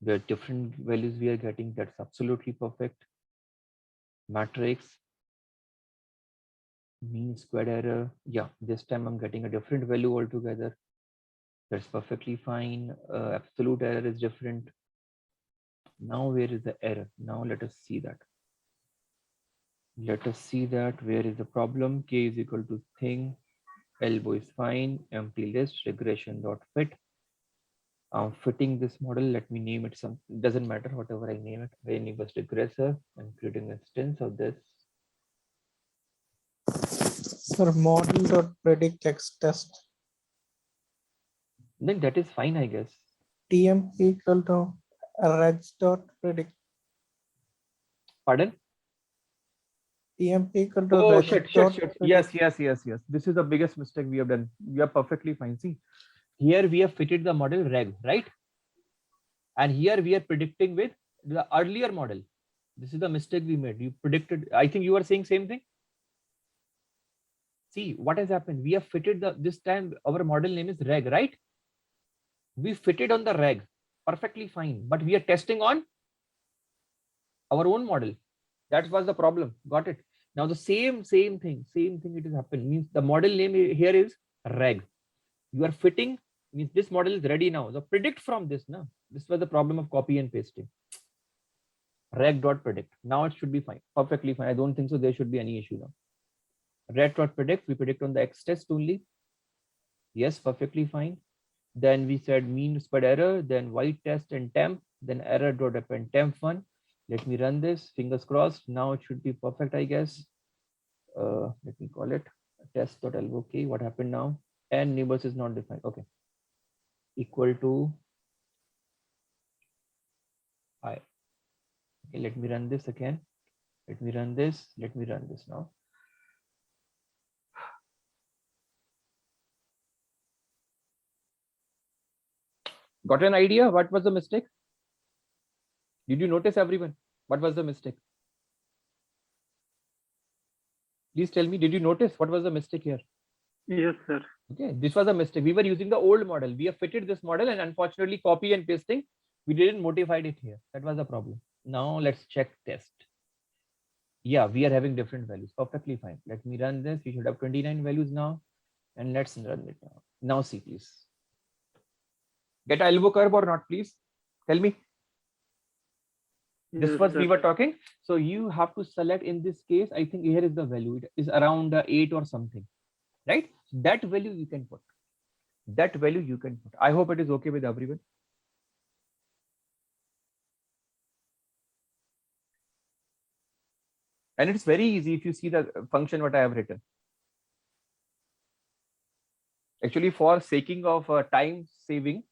the different values we are getting, that's absolutely perfect. Matrix mean squared error, yeah, this time I'm getting a different value altogether. That's perfectly fine. Absolute error is different. Now where is the error? Now let us see that. Let us see that where is the problem. K is equal to thing, elbow is fine, empty list, regression dot fit. I'm fitting this model. Let me name it some, doesn't matter whatever I name it. I enable regressor and creating an instance of this. Sir, model.predict X test. Then that is fine, I guess. TMP equal to regs.predict. Pardon? TMP equal to Oh, regs shit. dot Yes. predict. This is the biggest mistake we have done. We are perfectly fine. See, here we have fitted the model reg, right? And here we are predicting with the earlier model. This is the mistake we made. You predicted, I think you are saying same thing. See what has happened. We have fitted this time our model name is reg, right? We fitted on the reg perfectly fine, but we are testing on our own model. That was the problem. Got it? Now the same thing it has happened. Means the model name here is reg. You are fitting, means this model is ready now. So predict from this now. This was the problem of copy and pasting. Reg.predict. Now it should be fine. Perfectly fine. I don't think so there should be any issue now. Reg.predict, we predict on the X test only. Yes, perfectly fine. Then we said mean spread error, then Y test and temp, then error.append temp1. Let me run this, fingers crossed. Now it should be perfect, I guess. Let me call it test.elbow. Okay, what happened now? N neighbors is not defined. Okay. Equal to I. Okay, let me run this again. Let me run this. Let me run this now. Got an idea? What was the mistake? Did you notice, everyone? What was the mistake? Please tell me, did you notice what was the mistake here? Yes, sir. Okay, this was a mistake. We were using the old model. We have fitted this model and unfortunately copy and pasting, we didn't modify it here. That was the problem. Now let's check test. Yeah, we are having different values. Perfectly fine. Let me run this. We should have 29 values now. And let's run it now. Now see, please. Get a elbow curve or not, please? Tell me. This Yes, was sir. we were talking. So you have to select, in this case, I think here is the value. It is around 8 or something, right? That value you can put. That value you can put. I hope it is okay with everyone. And it's very easy if you see the function what I have written. Actually, for saking of time saving,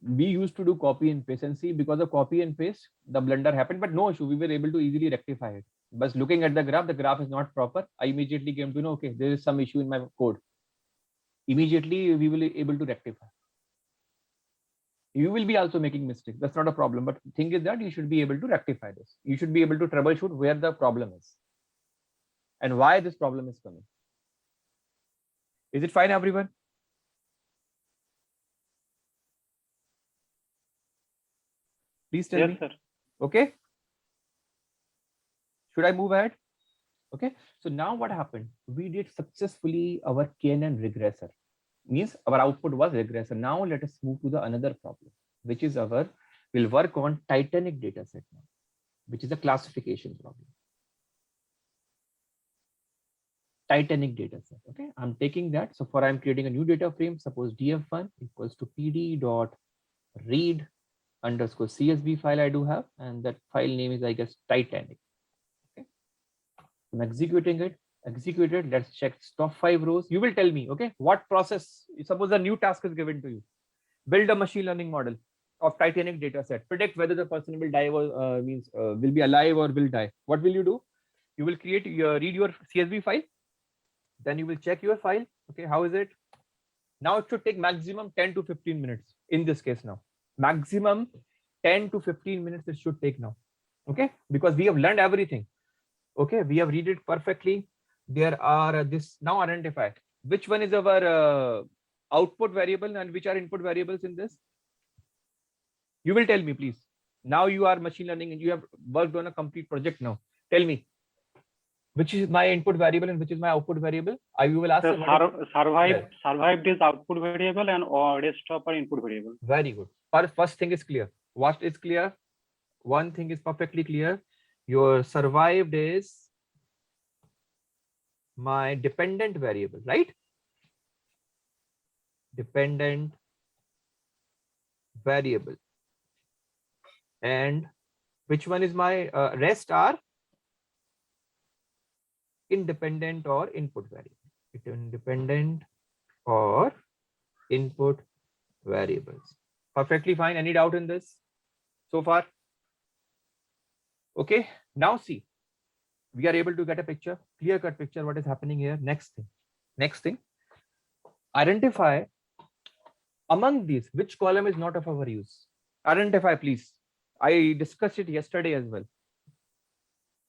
we used to do copy and paste, and see, because of copy and paste, the blunder happened, but no issue. We were able to easily rectify it. But looking at the graph is not proper. I immediately came to know, okay, there is some issue in my code. Immediately, we will be able to rectify. You will be also making mistakes. That's not a problem. But the thing is that you should be able to rectify this. You should be able to troubleshoot where the problem is and why this problem is coming. Is it fine, everyone? Please tell Yes, me. sir. Okay. Should I move ahead? Okay. So now what happened? We did successfully our KNN regressor. Means our output was regressor. Now let us move to the another problem, which is we'll work on Titanic data set now, which is a classification problem. Titanic data set. Okay, I'm taking that. So for I'm creating a new data frame. Suppose df1 equals to pd dot read underscore CSV file I do have, and that file name is, I guess, Titanic. Okay, I'm executing it. Executed. Let's check top 5 rows. You will tell me, okay, what process. Suppose a new task is given to you. Build a machine learning model of Titanic data set. Predict whether the person will die or will be alive or will die. What will you do? You will read your CSV file. Then you will check your file. Okay, how is it? Now it should take maximum 10 to 15 minutes in this case now. Maximum 10 to 15 minutes it should take now. Okay, because we have learned everything. Okay, we have read it perfectly. There are this now identify which one is our output variable and which are input variables in this. You will tell me, please. Now you are machine learning and you have worked on a complete project now. Tell me, which is my input variable and which is my output variable? I will ask. Survived is output variable and rest of are input variable. Very good. First thing is clear. What is clear? One thing is perfectly clear. Your survived is my dependent variable, right? Dependent variable. And which one is my rest are independent or input variable. Independent or input variables. Perfectly fine. Any doubt in this so far? Okay. Now see, we are able to get a picture, clear-cut picture what is happening here. Next thing. Identify among these which column is not of our use. Identify, please. I discussed it yesterday as well.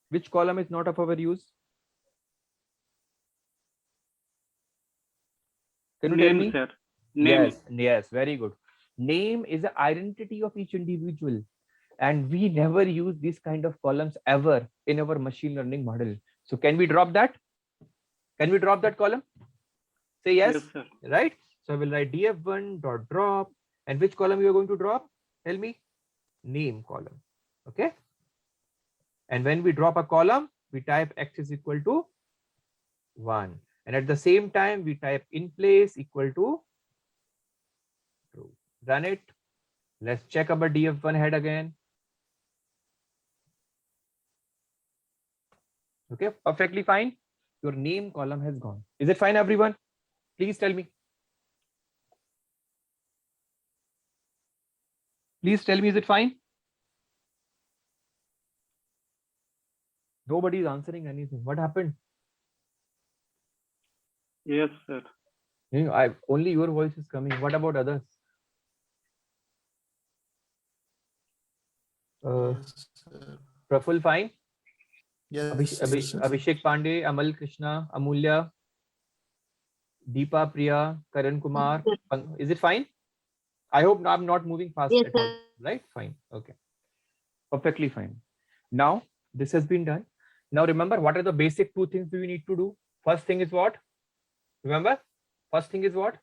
Which column is not of our use? Can you tell me? Sir. Name. Yes, very good. Name is the identity of each individual, and we never use these kind of columns ever in our machine learning model. So can we drop that? Can we drop that column? Say yes. Yes, sir. Right? So I will write df1 dot drop, and which column you are going to drop? Tell me. Name column. Okay. And when we drop a column, we type x is equal to 1. And at the same time, we type in place equal to true. Run it. Let's check our df1 head again. Okay, perfectly fine. Your name column has gone. Is it fine, everyone? Please tell me. Please tell me, is it fine? Nobody is answering anything. What happened? Yes, sir. Only your voice is coming. What about others? Praful, fine? Yes. Abhishek Pandey, Amal Krishna, Amulya, Deepa Priya, Karan Kumar. Is it fine? I hope I'm not moving fast. Yes, at all, right? Fine. Okay. Perfectly fine. Now, this has been done. Now, remember, what are the basic 2 things we need to do? First thing is what? Remember? First thing is what?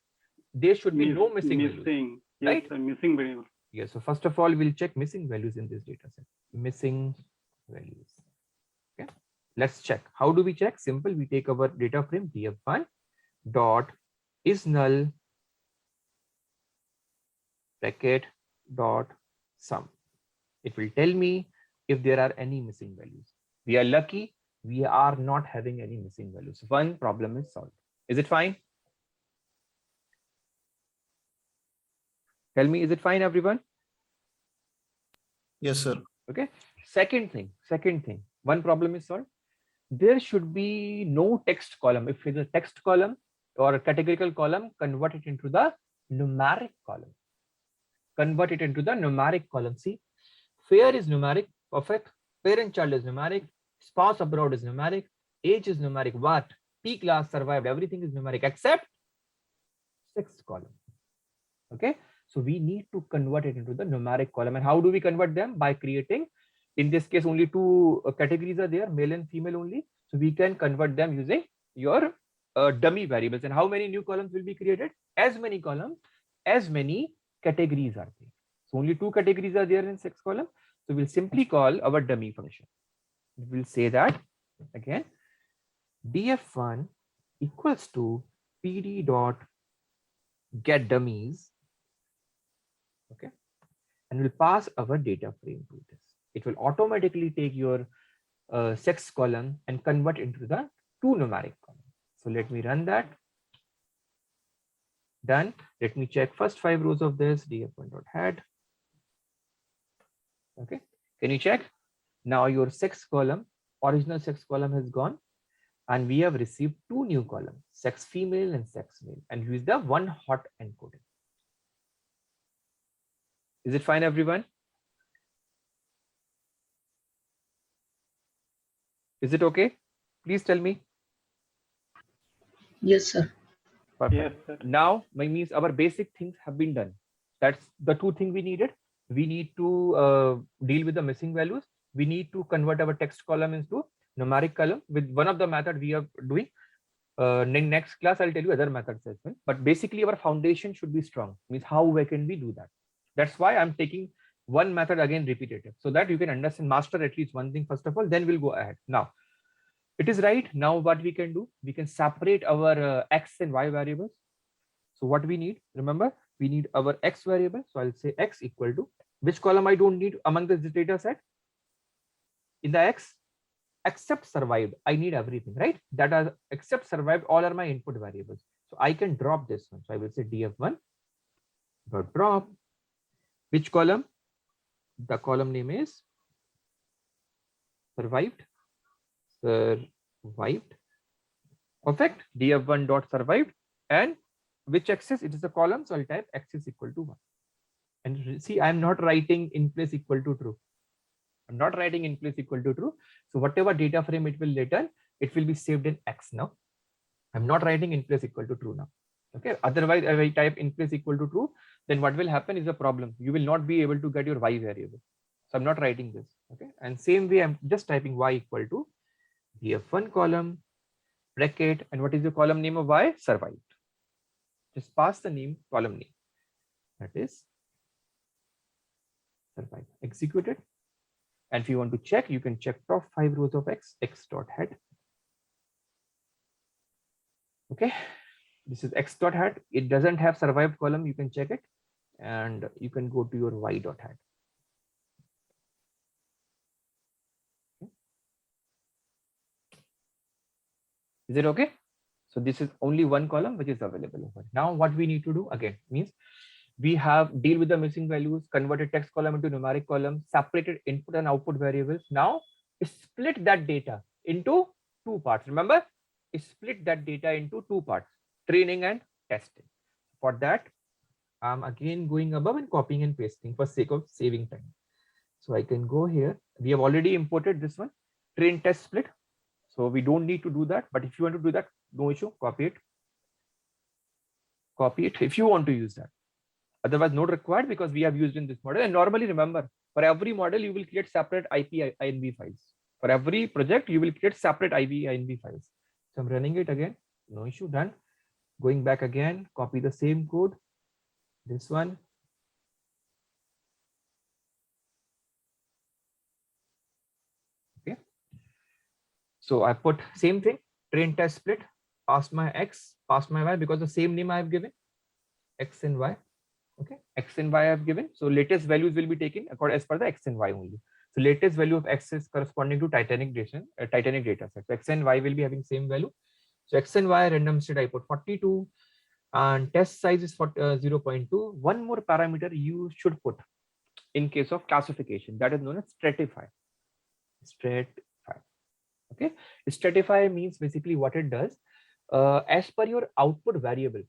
There should be no missing values. Yes, right? sir, missing variable. Yes. So first of all, we'll check missing values in this data set. Missing values. Okay. Let's check. How do we check? Simple. We take our data frame df1 dot is null bracket dot sum. It will tell me if there are any missing values. We are lucky. We are not having any missing values. One problem is solved. Is it fine? Tell me, is it fine, everyone? Yes, sir. Okay. Second thing, one problem is solved. There should be no text column. If it's a text column or a categorical column, convert it into the numeric column. Convert it into the numeric column. See, fair is numeric, perfect. Parent child is numeric. Spouse abroad is numeric. Age is numeric. What? P class survived. Everything is numeric except sixth column. Okay. So we need to convert it into the numeric column. And how do we convert them? By creating, in this case, only two categories are there, male and female only. So we can convert them using your dummy variables. And how many new columns will be created? As many columns, as many categories are there. So only two categories are there in 6 column. So we'll simply call our dummy function. We'll say that again, df1 equals to pd dot get dummies. Okay, and we'll pass our data frame to this. It will automatically take your 6 column and convert into the 2 numeric column. So let me run that. Done. Let me check first 5 rows of this df1.head. Okay, can you check? Now your 6 column, original 6 column has gone, and we have received 2 new columns, sex female and sex male, and use the one hot encoding. Is it fine, everyone? Is it okay? Please tell me. Yes, sir. Perfect. Yes, sir. Now, means our basic things have been done. That's the 2 things we needed. We need to deal with the missing values. We need to convert our text column into numeric column with one of the method we are doing. In next class, I'll tell you other methods as well. But basically, our foundation should be strong. Means how can we do that? That's why I'm taking one method again repetitive, so that you can understand, master at least one thing first of all. Then we'll go ahead. Now, it is right. Now, what we can do? We can separate our x and y variables. So what we need? Remember, we need our x variable. So I'll say x equal to which column I don't need among this data set. In the x, except survived, I need everything, right? That are except survived, all are my input variables. So I can drop this one. So I will say df1 dot drop. Which column? The column name is survived. Survived. Perfect. df1 dot survived. And which axis? It is a column. So I'll type x is equal to 1. And see, I'm not writing in place equal to true. I'm not writing in place equal to true. So whatever data frame it will return, it will be saved in x now. I'm not writing in place equal to true now. Okay. Otherwise, if I type in place equal to true, then what will happen is a problem. You will not be able to get your y variable. So I'm not writing this. Okay. And same way, I'm just typing y equal to df1 column bracket. And what is the column name of y? Survived. Just pass the name, column name. That is survived. Execute it. And if you want to check, you can check top 5 rows of x dot head. Okay, this is x dot head. It doesn't have survived column. You can check it, and you can go to your y dot head. Okay. Is it okay? So this is only one column which is available. Now what we need to do again means we have deal with the missing values, converted text column into numeric column, separated input and output variables. Now split that data into 2 parts. Remember, split that data into 2 parts, training and testing. For that, I'm again going above and copying and pasting for sake of saving time. So I can go here. We have already imported this one, train test split. So we don't need to do that. But if you want to do that, no issue, copy it. Copy it if you want to use that. Otherwise, not required because we have used in this model. And normally, remember, for every model, you will create separate IP-INV files. For every project, you will create separate IP-INV files. So I'm running it again. No issue, done. Going back again, copy the same code. This one. Okay. So I put same thing, train test split, pass my x, pass my y, because the same name I have given, x and y. Okay, x and y I have given. So latest values will be taken according as per the x and y only. So latest value of x is corresponding to Titanic data set. So x and y will be having same value. So x and y random state I put 42, and test size is for 0.2. One more parameter you should put in case of classification, that is known as stratify. Stratify. Okay, stratify means basically what it does, as per your output variable,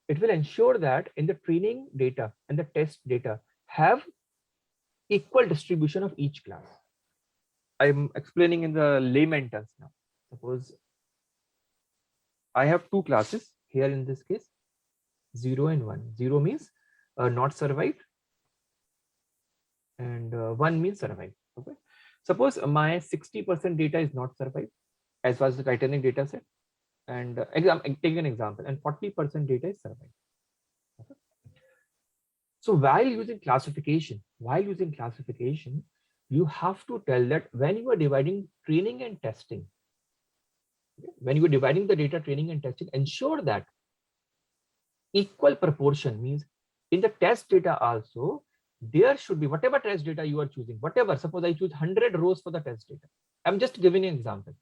it will ensure that in the training data and the test data have equal distribution of each class. I'm explaining in the layman terms now. Suppose I have 2 classes here in this case, 0 and 1. 0 means not survived, and 1 means survived. Okay. Suppose my 60% data is not survived as far as the Titanic data set, and take an example, and 40% data is survived. Okay. So while using classification, you have to tell that when you are dividing training and testing, when you are dividing the data training and testing, ensure that equal proportion, means in the test data also, there should be whatever test data you are choosing, whatever, suppose I choose 100 rows for the test data. I'm just giving an example,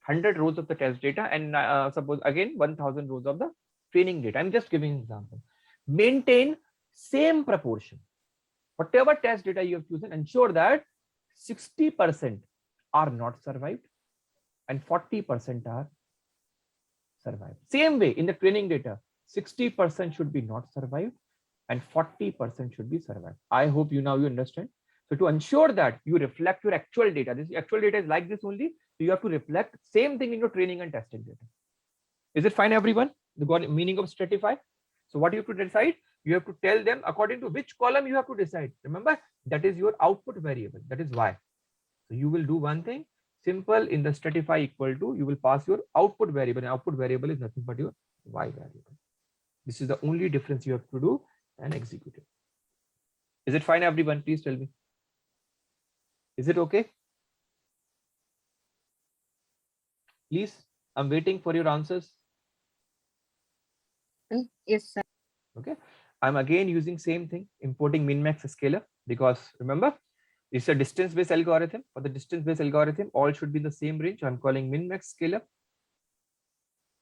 100 rows of the test data, and suppose again 1000 rows of the training data. I'm just giving an example. Maintain same proportion. Whatever test data you have chosen, ensure that 60% are not survived and 40% are survived. Same way in the training data, 60% should be not survived and 40% should be survived. I hope you understand. So to ensure that you reflect your actual data, this actual data is like this only, so you have to reflect same thing in your training and testing data. Is it fine, everyone? The meaning of stratify. So what you have to decide? You have to tell them according to which column you have to decide. Remember, that is your output variable. That is y. So you will do one thing simple in the stratify equal to, you will pass your output variable, and output variable is nothing but your y variable. This is the only difference you have to do and execute it. Is it fine, everyone? Please tell me. Is it okay? Please, I'm waiting for your answers. Yes, sir. Okay. I'm again using same thing, importing min-max scalar, because remember, it's a distance-based algorithm. For the distance-based algorithm, all should be in the same range. I'm calling min-max scalar.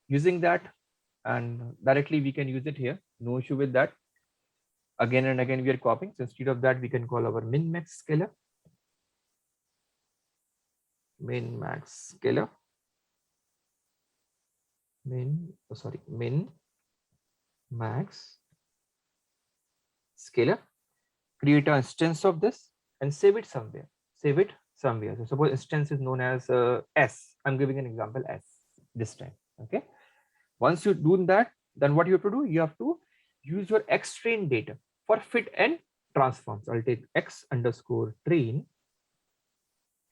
Using that, and directly we can use it here. No issue with that. Again and again we are copying. So instead of that, we can call our min-max scalar. Min-max scalar. Min-max scalar. Create an instance of this and save it somewhere. So suppose instance is known as S. I'm giving an example S this time. Okay. Once you do that, then what you have to do? You have to use your X train data for fit and transform. So I'll take X underscore train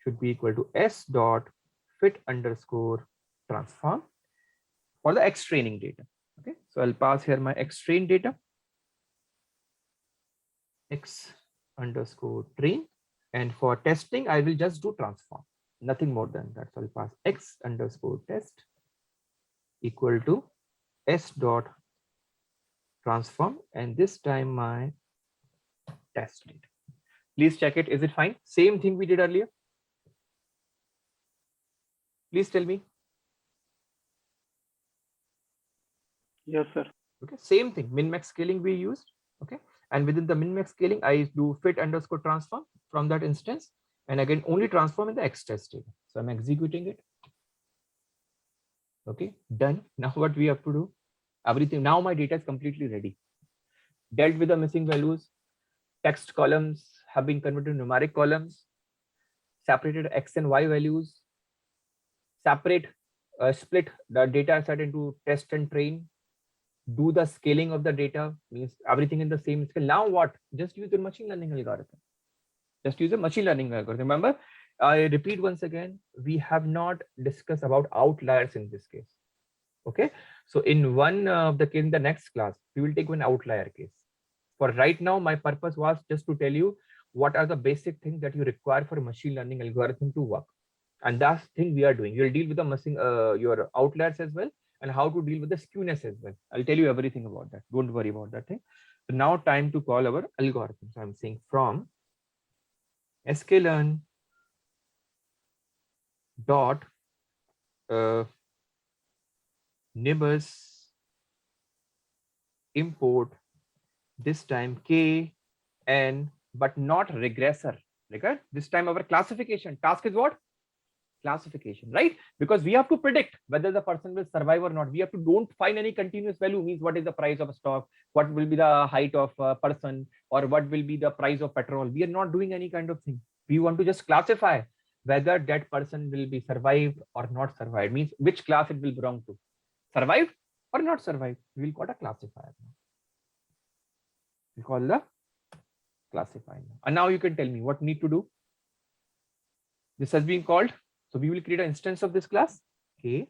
should be equal to S dot fit underscore transform for the X training data. Okay. So I'll pass here my X train data. X underscore train, and for testing I will just do transform, nothing more than that. So I'll pass X underscore test equal to S dot transform, and this time my test data. Please check it. Is it fine? Same thing we did earlier. Please tell me. Yes, sir. Okay, same thing, min-max scaling we used. Okay, and within the min-max scaling I do fit underscore transform from that instance, and again only transform in the X test data. So I'm executing it. Okay, done. Now what we have to do? Everything. Now my data is completely ready. Dealt with the missing values. Text columns have been converted to numeric columns. Separated X and Y values. Split the data set into test and train. Do the scaling of the data, means everything in the same scale. Now what? Just use the machine learning algorithm. Just use a machine learning algorithm. Remember, I repeat once again, we have not discussed about outliers in this case. Okay, so in one of the case, in the next class, we will take one outlier case. For right now, my purpose was just to tell you what are the basic things that you require for a machine learning algorithm to work, and that's the thing we are doing. You'll deal with the machine, your outliers as well, and how to deal with the skewness as well. I'll tell you everything about that. Don't worry about that thing. So now time to call our algorithm. So I'm saying from sklearn dot nibbles import this time k n, but not regressor. Okay, this time our classification task is what? Classification, right? Because we have to predict whether the person will survive or not. We have to don't find any continuous value, means what is the price of a stock, what will be the height of a person, or what will be the price of petrol. We are not doing any kind of thing. We want to just classify whether that person will be survived or not survived, means which class it will belong to, survived or not survived. We will got a classifier. We call the classify. And now you can tell me what need to do. This has been called. So we will create an instance of this class. K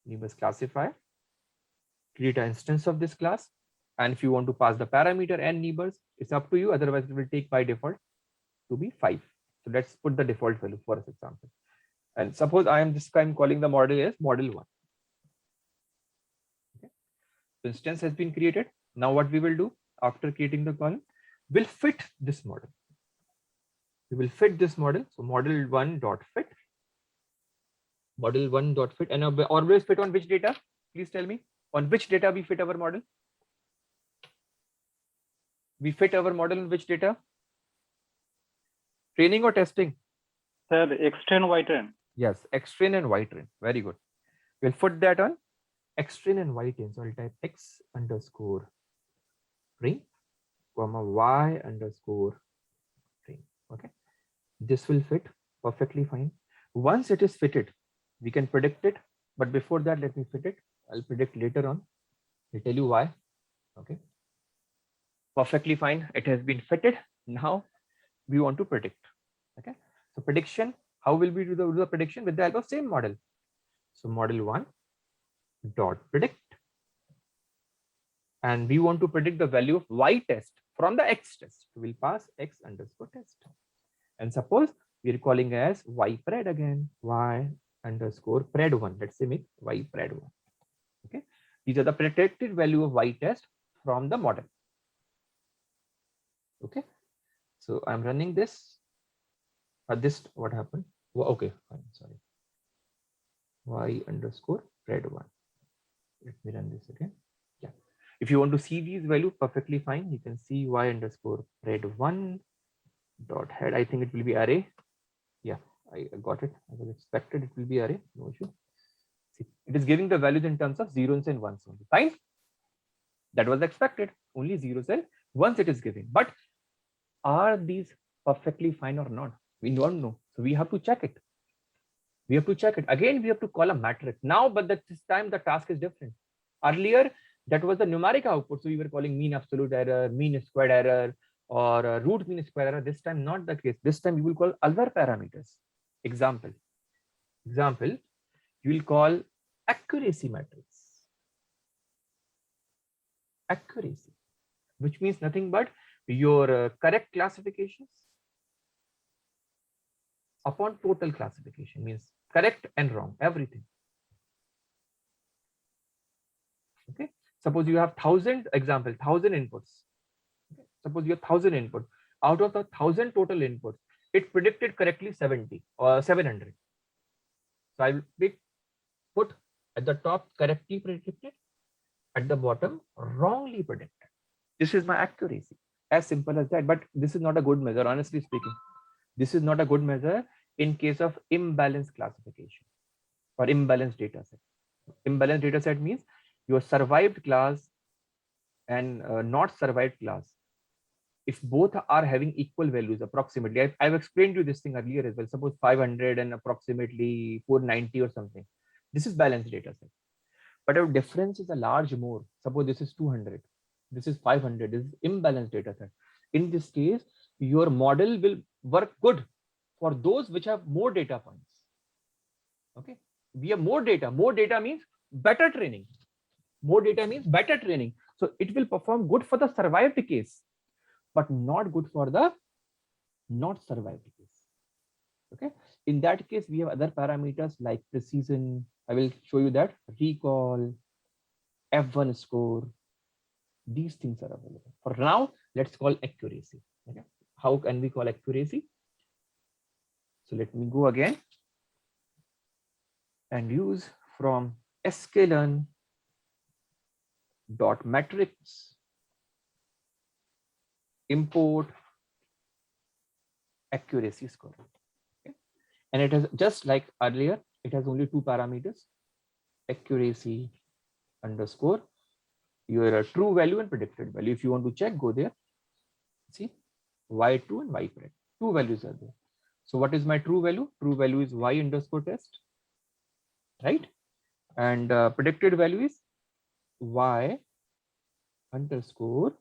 neighbors classify. Create an instance of this class. And if you want to pass the parameter n neighbors, it's up to you. Otherwise, it will take by default to be 5. So let's put the default value for this example. And suppose I am this time calling the model as model 1. Okay. The instance has been created. Now what we will do after creating the column, will fit this model. We will fit this model. So model 1 dot fit. Model 1 dot fit, and always fit on which data? Please tell me. On which data we fit our model? We fit our model on which data? Training or testing? Sir, Xtrain, Ytrain. Yes, Xtrain and Ytrain. Very good. We'll put that on Xtrain and Ytrain. So I'll type X underscore train, comma Y underscore train. Okay. This will fit perfectly fine. Once it is fitted, we can predict it. But before that, let me fit it. I'll predict later on. I'll tell you why. Okay. Perfectly fine. It has been fitted. Now we want to predict. Okay. So prediction, how will we do the prediction? With the help of same model. So model 1 dot predict. And we want to predict the value of Y test from the X test. We'll pass X underscore test. And suppose we are calling as Y pred again. Y underscore pred 1. Let's say make Y pred 1. Okay. These are the predicted value of Y test from the model. Okay. So I'm running this. This what happened? Okay, fine. Sorry. Y underscore pred 1. Let me run this again. Yeah. If you want to see these values perfectly fine, you can see Y underscore pred 1 dot head. I think it will be array. Yeah, I got it. I was expected it will be array. No issue. See, it is giving the values in terms of zeros and ones only. Fine. That was expected. Only zeros and ones it is giving. But are these perfectly fine or not? We don't know. So we have to check it. We have to check it. Again, we have to call a matrix. Now, but this time the task is different. Earlier, that was the numeric output. So we were calling mean absolute error, mean squared error, or root mean square error. This time not the case. This time you will call other parameters. Example, you will call accuracy matrix. Accuracy, which means nothing but your correct classifications upon total classification, means correct and wrong, everything. Okay. Suppose you have 1,000 inputs. Okay. Suppose you have 1,000 inputs. Out of the 1,000 total inputs, it predicted correctly 70 or 700. So I will put at the top correctly predicted, at the bottom wrongly predicted. This is my accuracy. As simple as that. But this is not a good measure, honestly speaking. This is not a good measure in case of imbalanced classification or imbalanced data set. Imbalanced data set means your survived class and not survived class. If both are having equal values approximately, I've explained you this thing earlier as well. Suppose 500 and approximately 490 or something. This is balanced data set. But our difference is a large more. Suppose this is 200. This is 500. This is imbalanced data set. In this case, your model will work good for those which have more data points. Okay. We have more data. More data means better training. More data means better training. So it will perform good for the survived case, but not good for the not survived case. Okay. In that case, we have other parameters like precision. I will show you that. Recall, F1 score. These things are available. For now, let's call accuracy. Okay. How can we call accuracy? So let me go again and use from sklearn dot matrix import accuracy score. Okay. And it has just like earlier, it has only two parameters, accuracy underscore your true value and predicted value. If you want to check, go there. See, Y true and Y pred. Two values are there. So what is my true value? True value is Y underscore test, right? And predicted value is Y underscore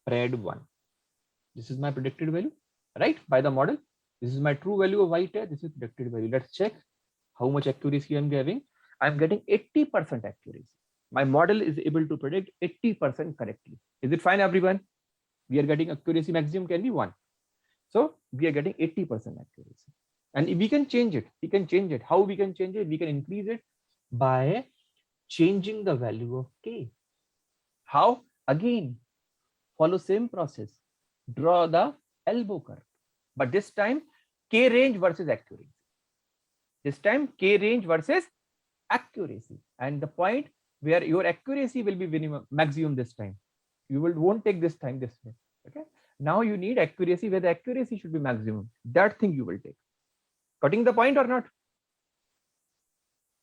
pred1. This is my predicted value, right? By the model. This is my true value of white hair. This is predicted value. Let's check how much accuracy I'm giving. I'm getting 80% accuracy. My model is able to predict 80% correctly. Is it fine, everyone? We are getting accuracy maximum can be 1. So we are getting 80% accuracy. And we can change it. We can change it. How we can change it? We can increase it by changing the value of K. How? Again, follow same process. Draw the elbow curve. But this time, K range versus accuracy. This time, K range versus accuracy. And the point where your accuracy will be minimum, maximum this time. You won't take this time this way. Okay. Now you need accuracy where the accuracy should be maximum. That thing you will take. Cutting the point or not?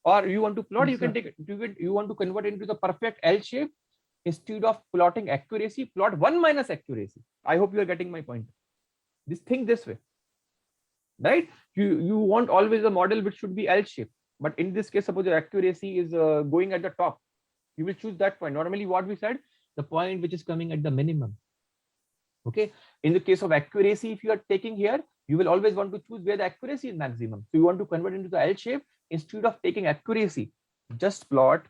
Or you want to plot, you can take it. You want to convert it into the perfect L shape. Instead of plotting accuracy, plot 1 minus accuracy. I hope you are getting my point. This thing this way, right? You want always a model which should be L shape. But in this case, suppose your accuracy is going at the top. You will choose that point. Normally what we said, the point which is coming at the minimum. Okay. In the case of accuracy, if you are taking here, you will always want to choose where the accuracy is maximum. So you want to convert into the L shape. Instead of taking accuracy, just plot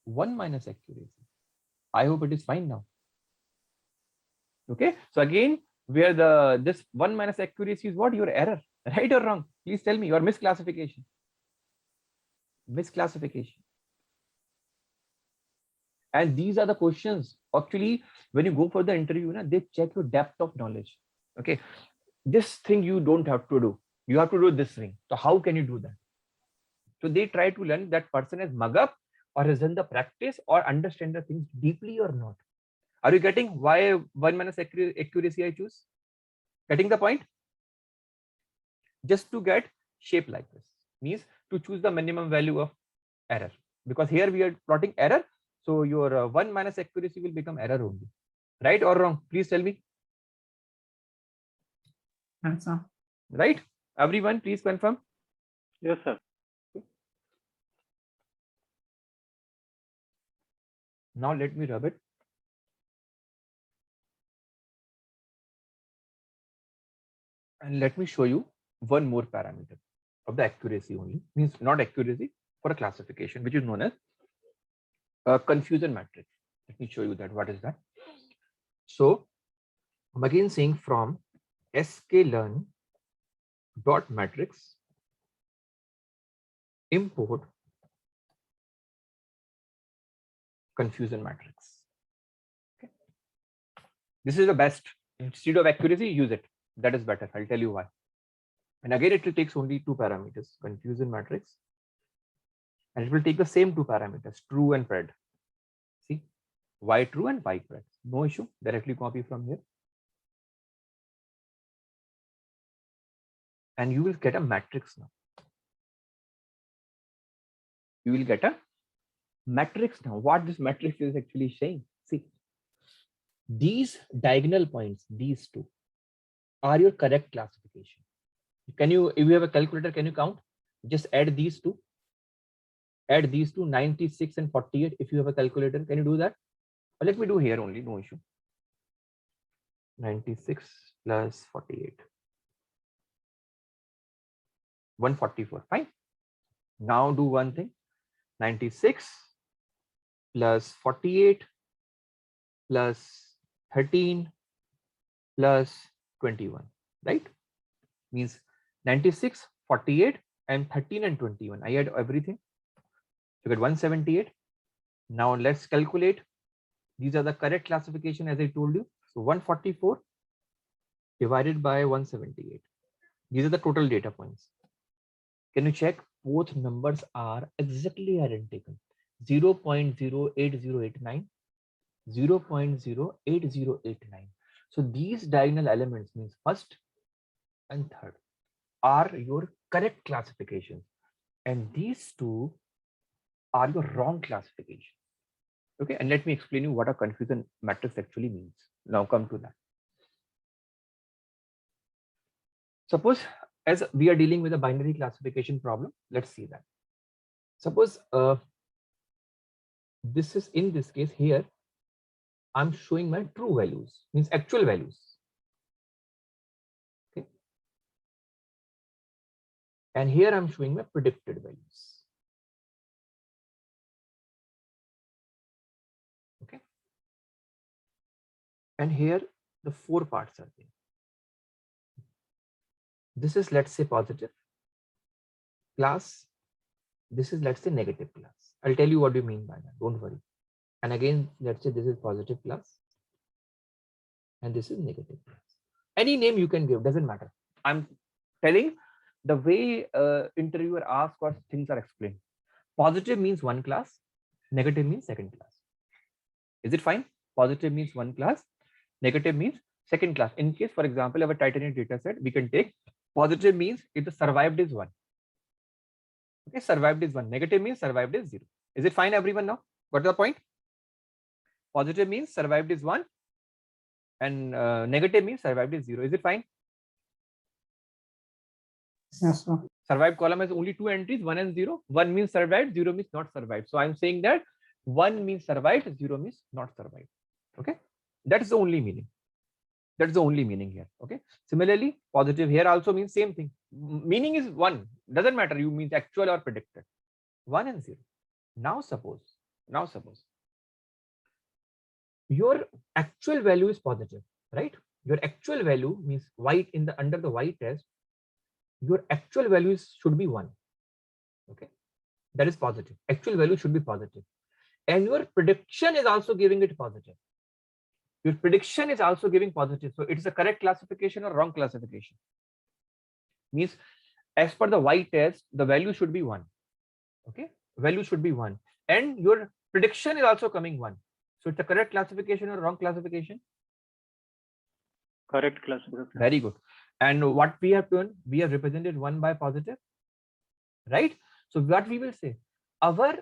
1 minus accuracy. I hope it is fine now. Okay. So again, where this 1 minus accuracy is what? Your error, right or wrong? Please tell me your misclassification. Misclassification. And these are the questions. Actually, when you go for the interview, they check your depth of knowledge. Okay. This thing you don't have to do. You have to do this thing. So how can you do that? So they try to learn that person has mug up or has done the practice or understand the things deeply or not. Are you getting why 1 minus accuracy I choose? Getting the point? Just to get shape like this means to choose the minimum value of error, because here we are plotting error. So your 1 minus accuracy will become error only, right or wrong? Please tell me. Yes, sir. Right? Everyone, please confirm. Yes, sir. Now let me rub it. And let me show you one more parameter of the accuracy only, means not accuracy, for a classification, which is known as a confusion matrix. Let me show you that. What is that? So I'm again saying from sklearn dot matrix import confusion matrix. Okay. This is the best. Instead of accuracy, use it. That is better. I'll tell you why. And again, it will take only 2 parameters, confusion matrix. And it will take the same 2 parameters, true and pred. See, y true and y pred. No issue. Directly copy from here. And you will get a matrix now. You will get a matrix now. What this matrix is actually saying. See, these diagonal points, these 2, are your correct classification. Can you, if you have a calculator, can you count? Just add these 2. Add these 2, 96 and 48. If you have a calculator, can you do that? Or let me do here only, no issue. 96 plus 48. 144, fine. Now do one thing. 96 plus 48 plus 13 plus 21, right? Means 96, 48 and 13 and 21. I add everything. You get 178. Now let's calculate. These are the correct classification as I told you. So 144 divided by 178. These are the total data points. Can you check? Both numbers are exactly identical. 0.08089, 0.08089. So these diagonal elements, means first and third, are your correct classifications, and these 2 are your wrong classification. Okay, and let me explain you what a confusion matrix actually means. Now come to that. Suppose as we are dealing with a binary classification problem, let's see that. Suppose this is, in this case here, I'm showing my true values, means actual values. Okay. And here I'm showing my predicted values. Okay. And here the 4 parts are there. This is, let's say, positive class. This is, let's say, negative class. I'll tell you what you mean by that. Don't worry. And again, let's say this is positive class. And this is negative class. Any name you can give, doesn't matter. I'm telling the way interviewer asks or things are explained. Positive means 1 class. Negative means 2nd class. Is it fine? Positive means 1 class. Negative means 2nd class. In case, for example, of a Titanic data set, we can take positive means if the survived is 1. Okay, survived is 1. Negative means survived is 0. Is it fine, everyone? Now got the point? Positive means survived is 1 and negative means survived is 0. Is it fine? Yes, sir. Survived column has only 2 entries, 1 and 0. 1 means survived, 0 means not survived. So I'm saying that 1 means survived, 0 means not survived. Okay, that's the only meaning. That's the only meaning here. Okay. Similarly, positive here also means same thing. Meaning is 1. Doesn't matter. You means actual or predicted. 1 and 0. Now suppose your actual value is positive, right? Your actual value means white in the under the white test. Your actual values should be 1. Okay. That is positive. Actual value should be positive. And your prediction is also giving it positive. Your prediction is also giving positive. So it's a correct classification or wrong classification. Means as per the white test, the value should be 1. Okay. Value should be 1. And your prediction is also coming 1. So it's a correct classification or wrong classification? Correct classification. Very good. And what we have done, we have represented 1 by positive, right? So what we will say, our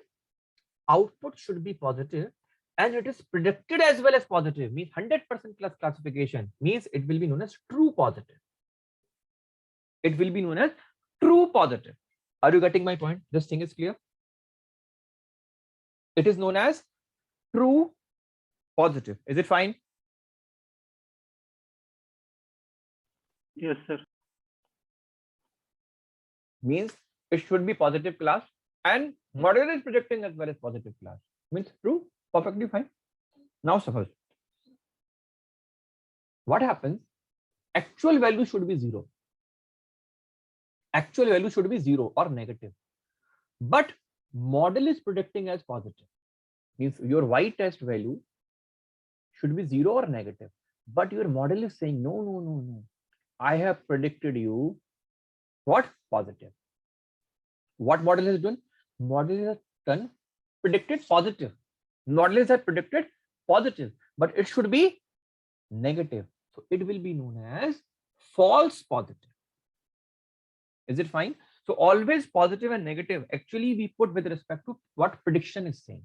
output should be positive and it is predicted as well as positive, means 100% plus classification, means it will be known as true positive. It will be known as true positive. Are you getting my point? This thing is clear. It is known as true positive. Is it fine? Yes, sir. Means it should be positive class and model is predicting as well as positive class. Means true, perfectly fine. Now suppose what happens? Actual value should be 0. Actual value should be 0 or negative. But model is predicting as positive. Means your y test value should be 0 or negative. But your model is saying no. I have predicted you what? Positive. What model has done? Model has done predicted positive. Model has predicted positive, but it should be negative. So it will be known as false positive. Is it fine? So always positive and negative actually we put with respect to what prediction is saying.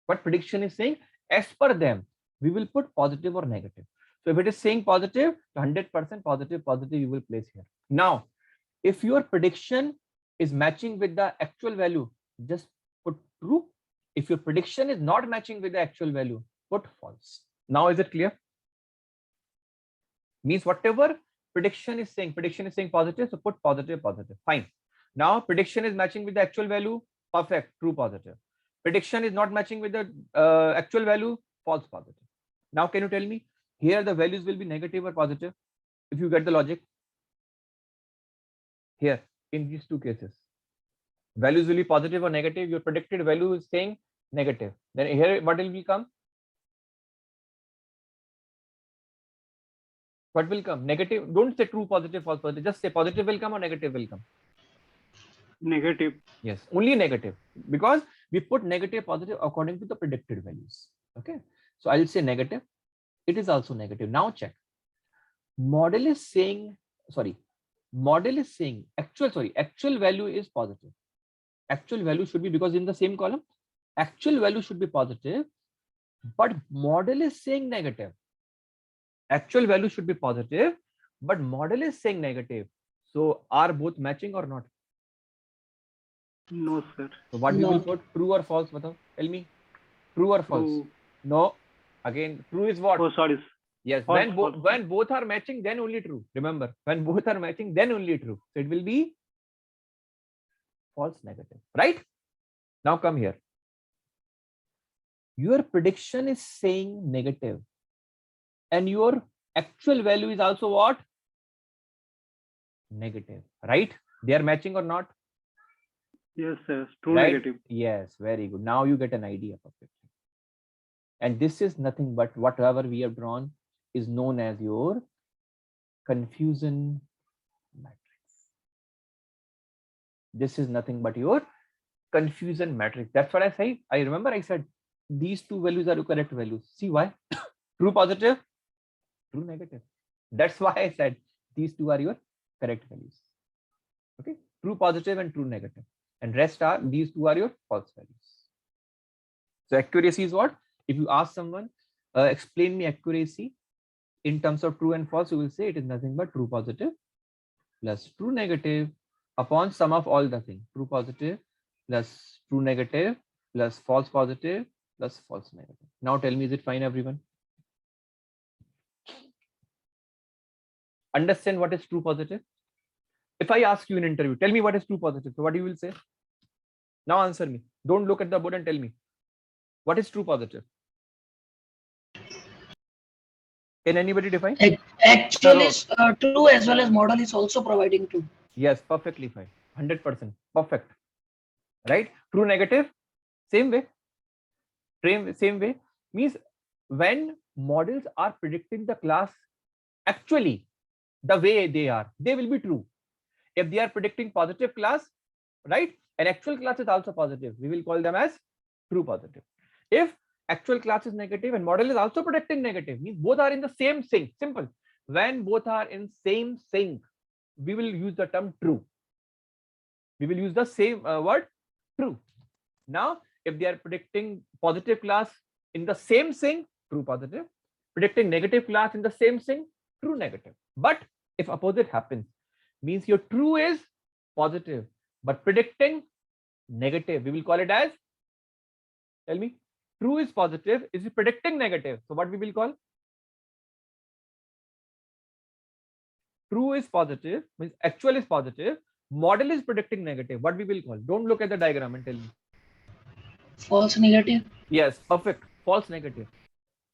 What prediction is saying, as per them, we will put positive or negative. So if it is saying positive, 100% positive you will place here. Now, if your prediction is matching with the actual value, just put true. If your prediction is not matching with the actual value, put false. Now is it clear? Means whatever prediction is saying positive, so put positive. Fine. Now prediction is matching with the actual value, perfect, true positive. Prediction is not matching with the actual value, false positive. Now can you tell me, here the values will be negative or positive? If you get the logic. Here, in these two cases, values will be positive or negative. Your predicted value is saying negative. Then here what will come? What will come? Negative. Don't say true, positive, false, positive. Just say positive will come or negative will come. Negative. Yes, only negative, because we put negative, positive according to the predicted values. Okay. So I'll say negative. It is also negative. Now check. Model is saying actual value is positive. Actual value should be, because in the same column, actual value should be positive, but model is saying negative. Actual value should be positive, but model is saying negative. So are both matching or not? No, sir. So what we will put, true or false? Tell me. True or false? True. No. Again, true is what? Oh, sorry. Yes. False, When both are matching, then only true. Remember, when both are matching, then only true. So it will be false negative, right? Now come here. Your prediction is saying negative, and your actual value is also what? Negative, right? They are matching or not? Yes, yes. True Right? negative. Yes, very good. Now you get an idea perfectly. And this is nothing but whatever we have drawn is known as your confusion matrix. This is nothing but your confusion matrix. That's what I say. I remember I said these two values are your correct values. See why? True positive, true negative. That's why I said these two are your correct values. Okay, true positive and true negative. And rest are, these two are your false values. So accuracy is what? If you ask someone, explain me accuracy in terms of true and false, you will say it is nothing but true positive plus true negative upon sum of all the things. True positive plus true negative plus false positive plus false negative. Now tell me, is it fine, everyone? Understand what is true positive? If I ask you in interview, tell me what is true positive. So what you will say? Now answer me. Don't look at the board and tell me. What is true positive? Can anybody define? Actual is true as well as model is also providing true. Yes, perfectly fine. 100%. Perfect. Right? True negative? Same way. Same way. Means when models are predicting the class actually the way they are, they will be true. If they are predicting positive class, right? And actual class is also positive, we will call them as true positive. If actual class is negative and model is also predicting negative, means both are in the same sync. Simple. When both are in same sync, we will use the term true. We will use the same word true. Now, if they are predicting positive class in the same sync, true positive, predicting negative class in the same sync, true negative. But if opposite happens, means your true is positive, but predicting negative, we will call it as, tell me, true is positive, is predicting negative. So what we will call? True is positive, means actual is positive, model is predicting negative. What we will call? Don't look at the diagram and tell me. False negative. Yes, perfect. False negative.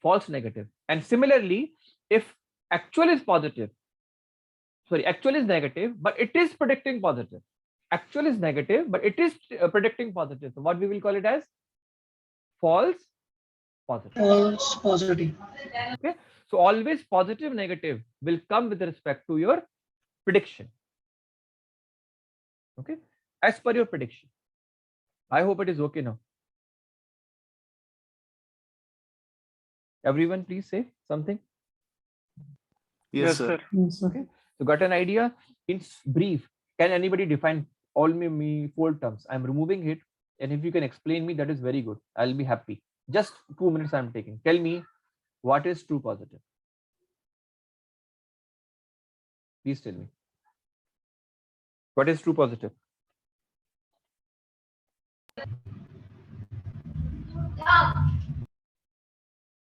False negative. And similarly, if actual is positive, sorry, actual is negative, but it is predicting positive. Actual is negative, but it is predicting positive. So what we will call it as? False positive. False positive. Okay. So always positive negative will come with respect to your prediction. Okay. As per your prediction. I hope it is okay now. Everyone, please say something. Yes, sir. Okay. So got an idea? In brief, can anybody define all me 4 terms? I'm removing it. And if you can explain me, that is very good. I'll be happy. Just 2 minutes I'm taking. Tell me, what is true positive? Please tell me. What is true positive?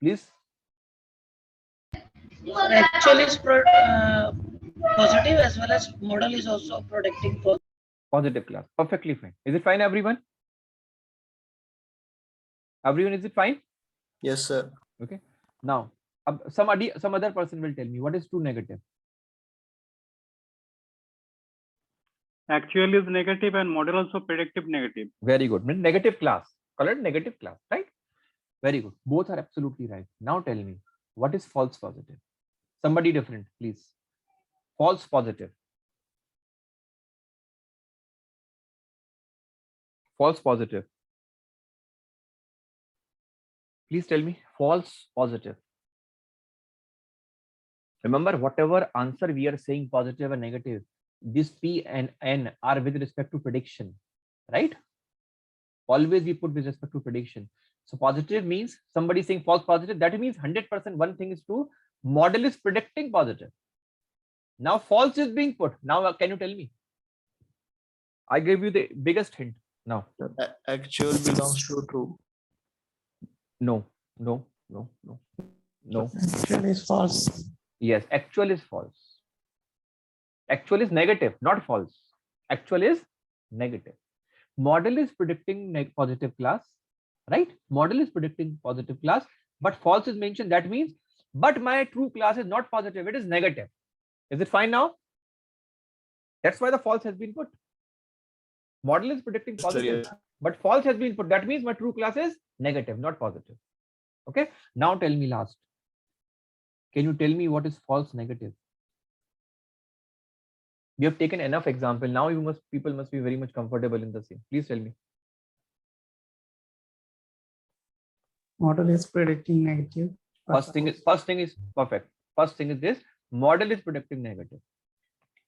Please. Actual is positive as well as model is also predicting Positive class. Perfectly fine. Is it fine, everyone? Everyone, is it fine? Yes, sir. Okay. Now, some other person will tell me what is true negative. Actual is negative and model also predictive negative. Very good. Negative class. Call it negative class, right? Very good. Both are absolutely right. Now tell me, what is false positive? Somebody different, please. False positive. False positive. Please tell me, false positive. Remember, whatever answer we are saying positive and negative, this P and N are with respect to prediction, right? Always we put with respect to prediction. So positive means somebody saying false positive, that means 100% one thing is true, model is predicting positive. Now false is being put. Now can you tell me? I gave you the biggest hint now. Actual belongs to true. No, no, no, no, no. Actually is false. Yes, actual is false. Actual is negative, not false. Actual is negative. Model is predicting positive class, right? Model is predicting positive class, but false is mentioned. That means, but my true class is not positive, it is negative. Is it fine now? That's why the false has been put. Model is predicting positive, but false has been put. That means my true class is negative, not positive. Okay. Now tell me last. Can you tell me what is false negative? We have taken enough example. Now people must be very much comfortable in the same. Please tell me. Model is predicting negative. First thing is perfect. First thing is this: model is predicting negative,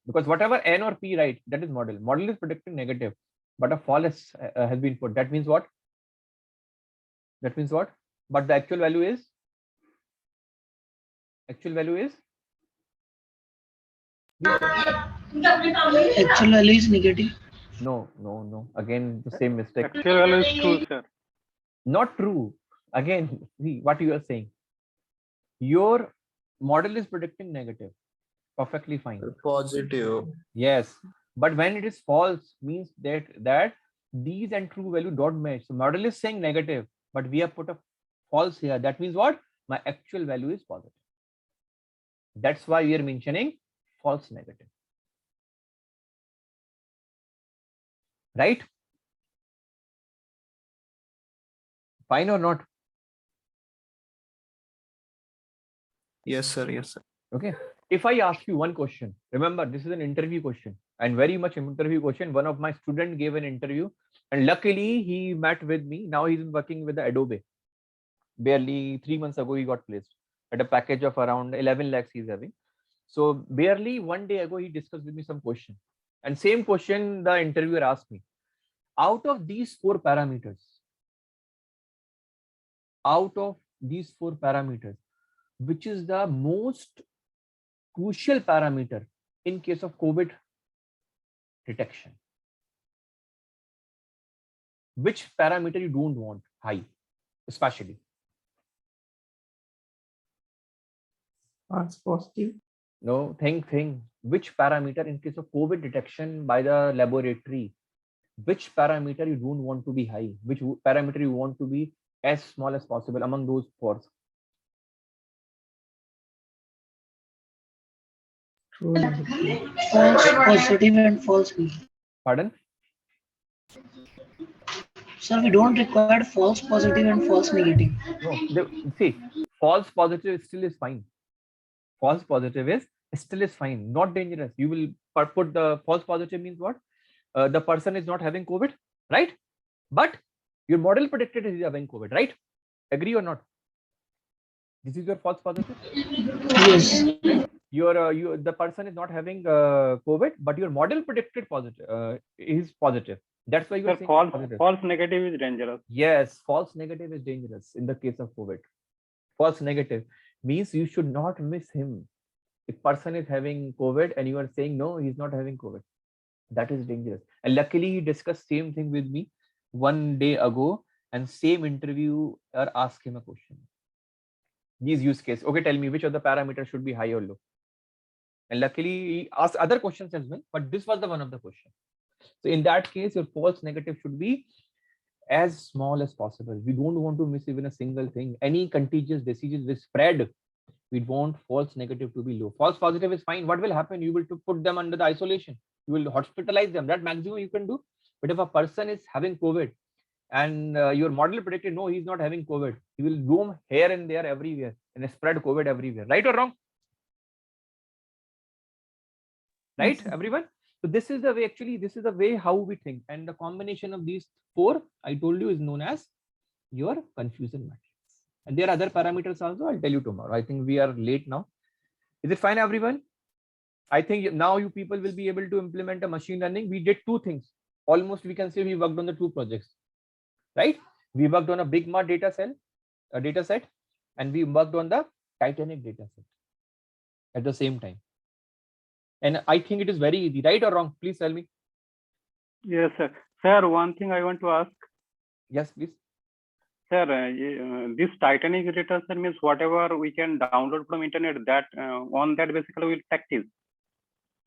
because whatever n or p write, that is model. Model is predicting negative, but a false has been put. That means what? That means what? But the actual value is Actual value is negative. no. Again, the same mistake. Actual value is true, sir. Not true. Again, see what you are saying. Your model is predicting negative. Perfectly fine. Positive. Yes, but when it is false, means that these and true value don't match. So model is saying negative, but we have put a false here. That means what? My actual value is positive. That's why we are mentioning false negative. Right? Fine or not? Yes, sir. Yes, sir. Okay. If I ask you one question, remember this is an interview question and very much an interview question. One of my students gave an interview and luckily he met with me. Now he's working with the Adobe. Barely 3 months ago, he got placed at a package of around 11 lakhs he's having. So barely one day ago, he discussed with me some question. And same question the interviewer asked me. Out of these four parameters, which is the most crucial parameter in case of COVID detection? Which parameter you don't want high, especially? False positive. No, think. Which parameter in case of COVID detection by the laboratory? Which parameter you don't want to be high? Which parameter you want to be as small as possible among those four? True negative. False positive and false negative. Pardon? Sir, we don't require false positive and false negative. No, see, false positive still is fine. False positive is still is fine, not dangerous. You will put the false positive means what? The person is not having COVID, right? But your model predicted he's having COVID, right? Agree or not? This is your false positive. Yes. The person is not having COVID, but your model predicted positive is positive. That's why you are saying false negative is dangerous. Yes, false negative is dangerous in the case of COVID. False negative means you should not miss him. If person is having COVID and you are saying no, he's not having COVID, that is dangerous. And luckily he discussed same thing with me one day ago, and same interviewer asked him a question. These use case. Okay, tell me which of the parameters should be high or low. And luckily he asked other questions as well, but this was the one of the question. So in that case, your false negative should be as small as possible. We don't want to miss even a single thing. Any contagious diseases will spread. We want false negative to be low. False positive is fine. What will happen? You will put them under the isolation. You will hospitalize them. That maximum you can do. But if a person is having COVID and your model predicted no, he's not having COVID, he will roam here and there everywhere and spread COVID everywhere. Right or wrong? Right, everyone? So this is the way, actually, this is the way how we think. And the combination of these four, I told you, is known as your confusion matrix. And there are other parameters also. I'll tell you tomorrow. I think we are late now. Is it fine, everyone? I think now you people will be able to implement a machine learning. We did two things. Almost we can say we worked on the two projects, right? We worked on a BigMart data set, and we worked on the Titanic data set at the same time. And I think it is very easy, right or wrong? Please tell me. Yes, sir. Sir, one thing I want to ask. Yes, please. Sir, this Titanic data set means whatever we can download from internet, that on that basically we'll practice.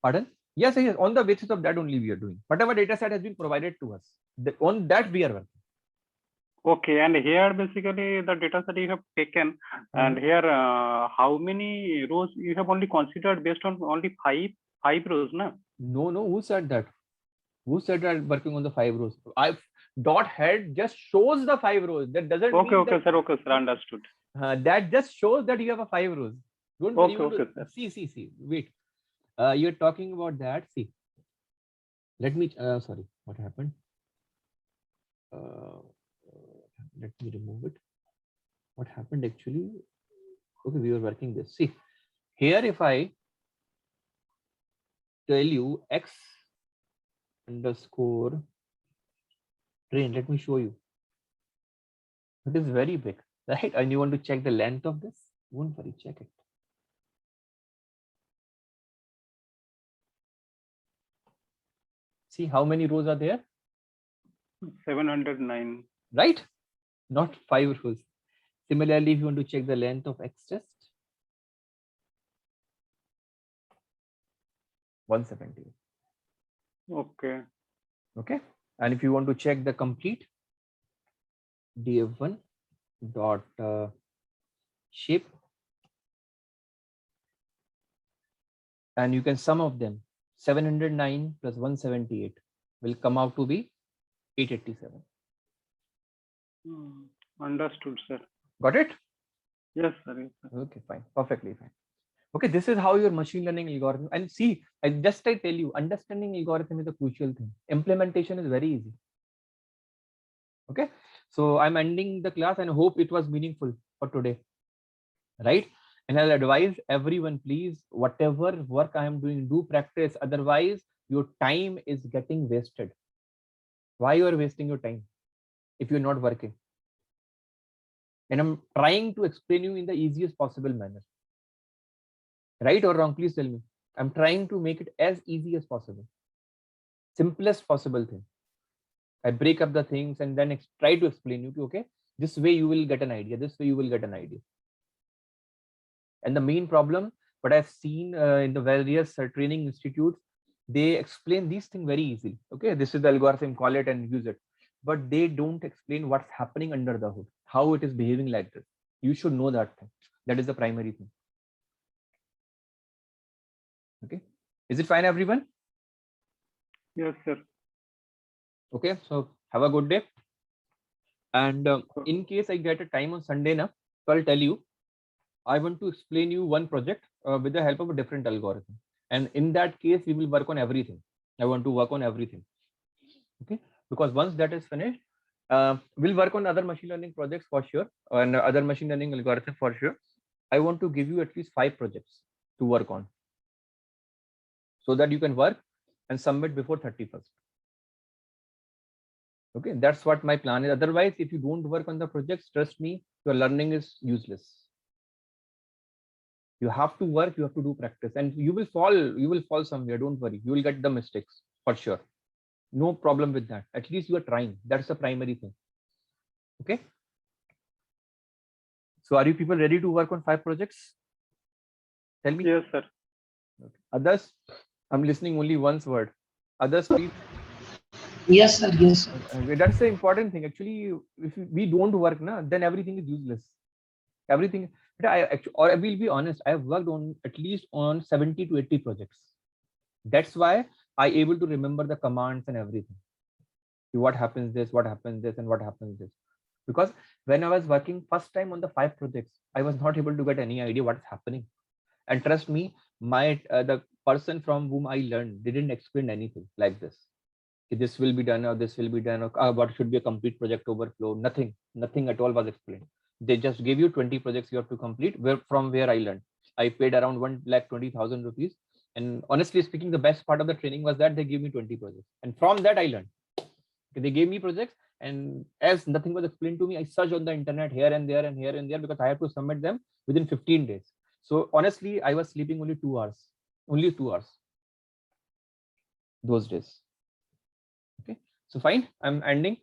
Pardon? Yes, yes. On the basis of that only we are doing. Whatever data set has been provided to us, on that we are working. Okay, and here basically the data set you have taken, and here how many rows you have only considered based on only five rows, na? No, no. Who said that? Who said that working on the 5 rows? Dot head just shows the 5 rows. That doesn't Okay, mean okay, sir. Okay, sir. Understood. that just shows that you have a 5 rows. Don't worry. Okay, okay, sir. See. Wait. You're talking about that. See. Let me. Sorry. What happened? Let me remove it. What happened actually? Okay, we were working this. See, here if I tell you x underscore train, let me show you. It is very big, right? And you want to check the length of this? Won't worry, check it. See how many rows are there? 709. Right? Not 5 rows. Similarly, if you want to check the length of x test, 170. Okay. Okay. And if you want to check the complete df1 dot shape, and you can sum of them, 709 plus 178 will come out to be 887. Understood, sir. Got it? Yes, sir. Yes, sir. Okay, fine. Perfectly fine. Okay, this is how your machine learning algorithm. And see, I tell you, understanding algorithm is a crucial thing. Implementation is very easy. Okay, so I'm ending the class and hope it was meaningful for today. Right? And I'll advise everyone, please, whatever work I am doing, do practice. Otherwise, your time is getting wasted. Why you are wasting your time if you're not working? And I'm trying to explain you in the easiest possible manner. Right or wrong? Please tell me. I'm trying to make it as easy as possible. Simplest possible thing. I break up the things and then try to explain you. Okay, this way you will get an idea. This way you will get an idea. And the main problem, what I've seen in the various training institutes, they explain these things very easily. Okay, this is the algorithm, call it and use it. But they don't explain what's happening under the hood, how it is behaving like this. You should know that thing. That is the primary thing. Okay, is it fine, everyone? Yes, sir. Okay, so have a good day. And in case I get a time on Sunday now, so I'll tell you, I want to explain you one project with the help of a different algorithm. And in that case, we will work on everything. I want to work on everything. Okay, because once that is finished, we'll work on other machine learning projects for sure, and other machine learning algorithm for sure. I want to give you at least 5 projects to work on, so that you can work and submit before 31st. Okay, that's what my plan is. Otherwise, if you don't work on the projects, trust me, your learning is useless. You have to work, you have to do practice, and you will fall somewhere. Don't worry, you will get the mistakes for sure. No problem with that. At least you are trying. That's the primary thing. Okay. So are you people ready to work on 5 projects? Tell me. Yes, sir. Okay. Others, I'm listening only once word. Others, please. Yes, sir. Yes, sir. Okay, that's the important thing. Actually, if we don't work, then everything is useless. Everything. I will be honest. I have worked on at least on 70 to 80 projects. That's why I able to remember the commands and everything. What happens this, what happens this, and what happens this. Because when I was working first time on the 5 projects, I was not able to get any idea what's happening. And trust me, the person from whom I learned didn't explain anything like this. This will be done, or this will be done, or what should be a complete project overflow. Nothing at all was explained. They just gave you 20 projects you have to complete. From where I learned, I paid around 1,20,000 rupees. And honestly speaking, the best part of the training was that they gave me 20 projects, and from that I learned. They gave me projects, and as nothing was explained to me, I searched on the internet here and there and here and there, because I have to submit them within 15 days. So honestly, I was sleeping only 2 hours, those days. Okay, so fine, I'm ending.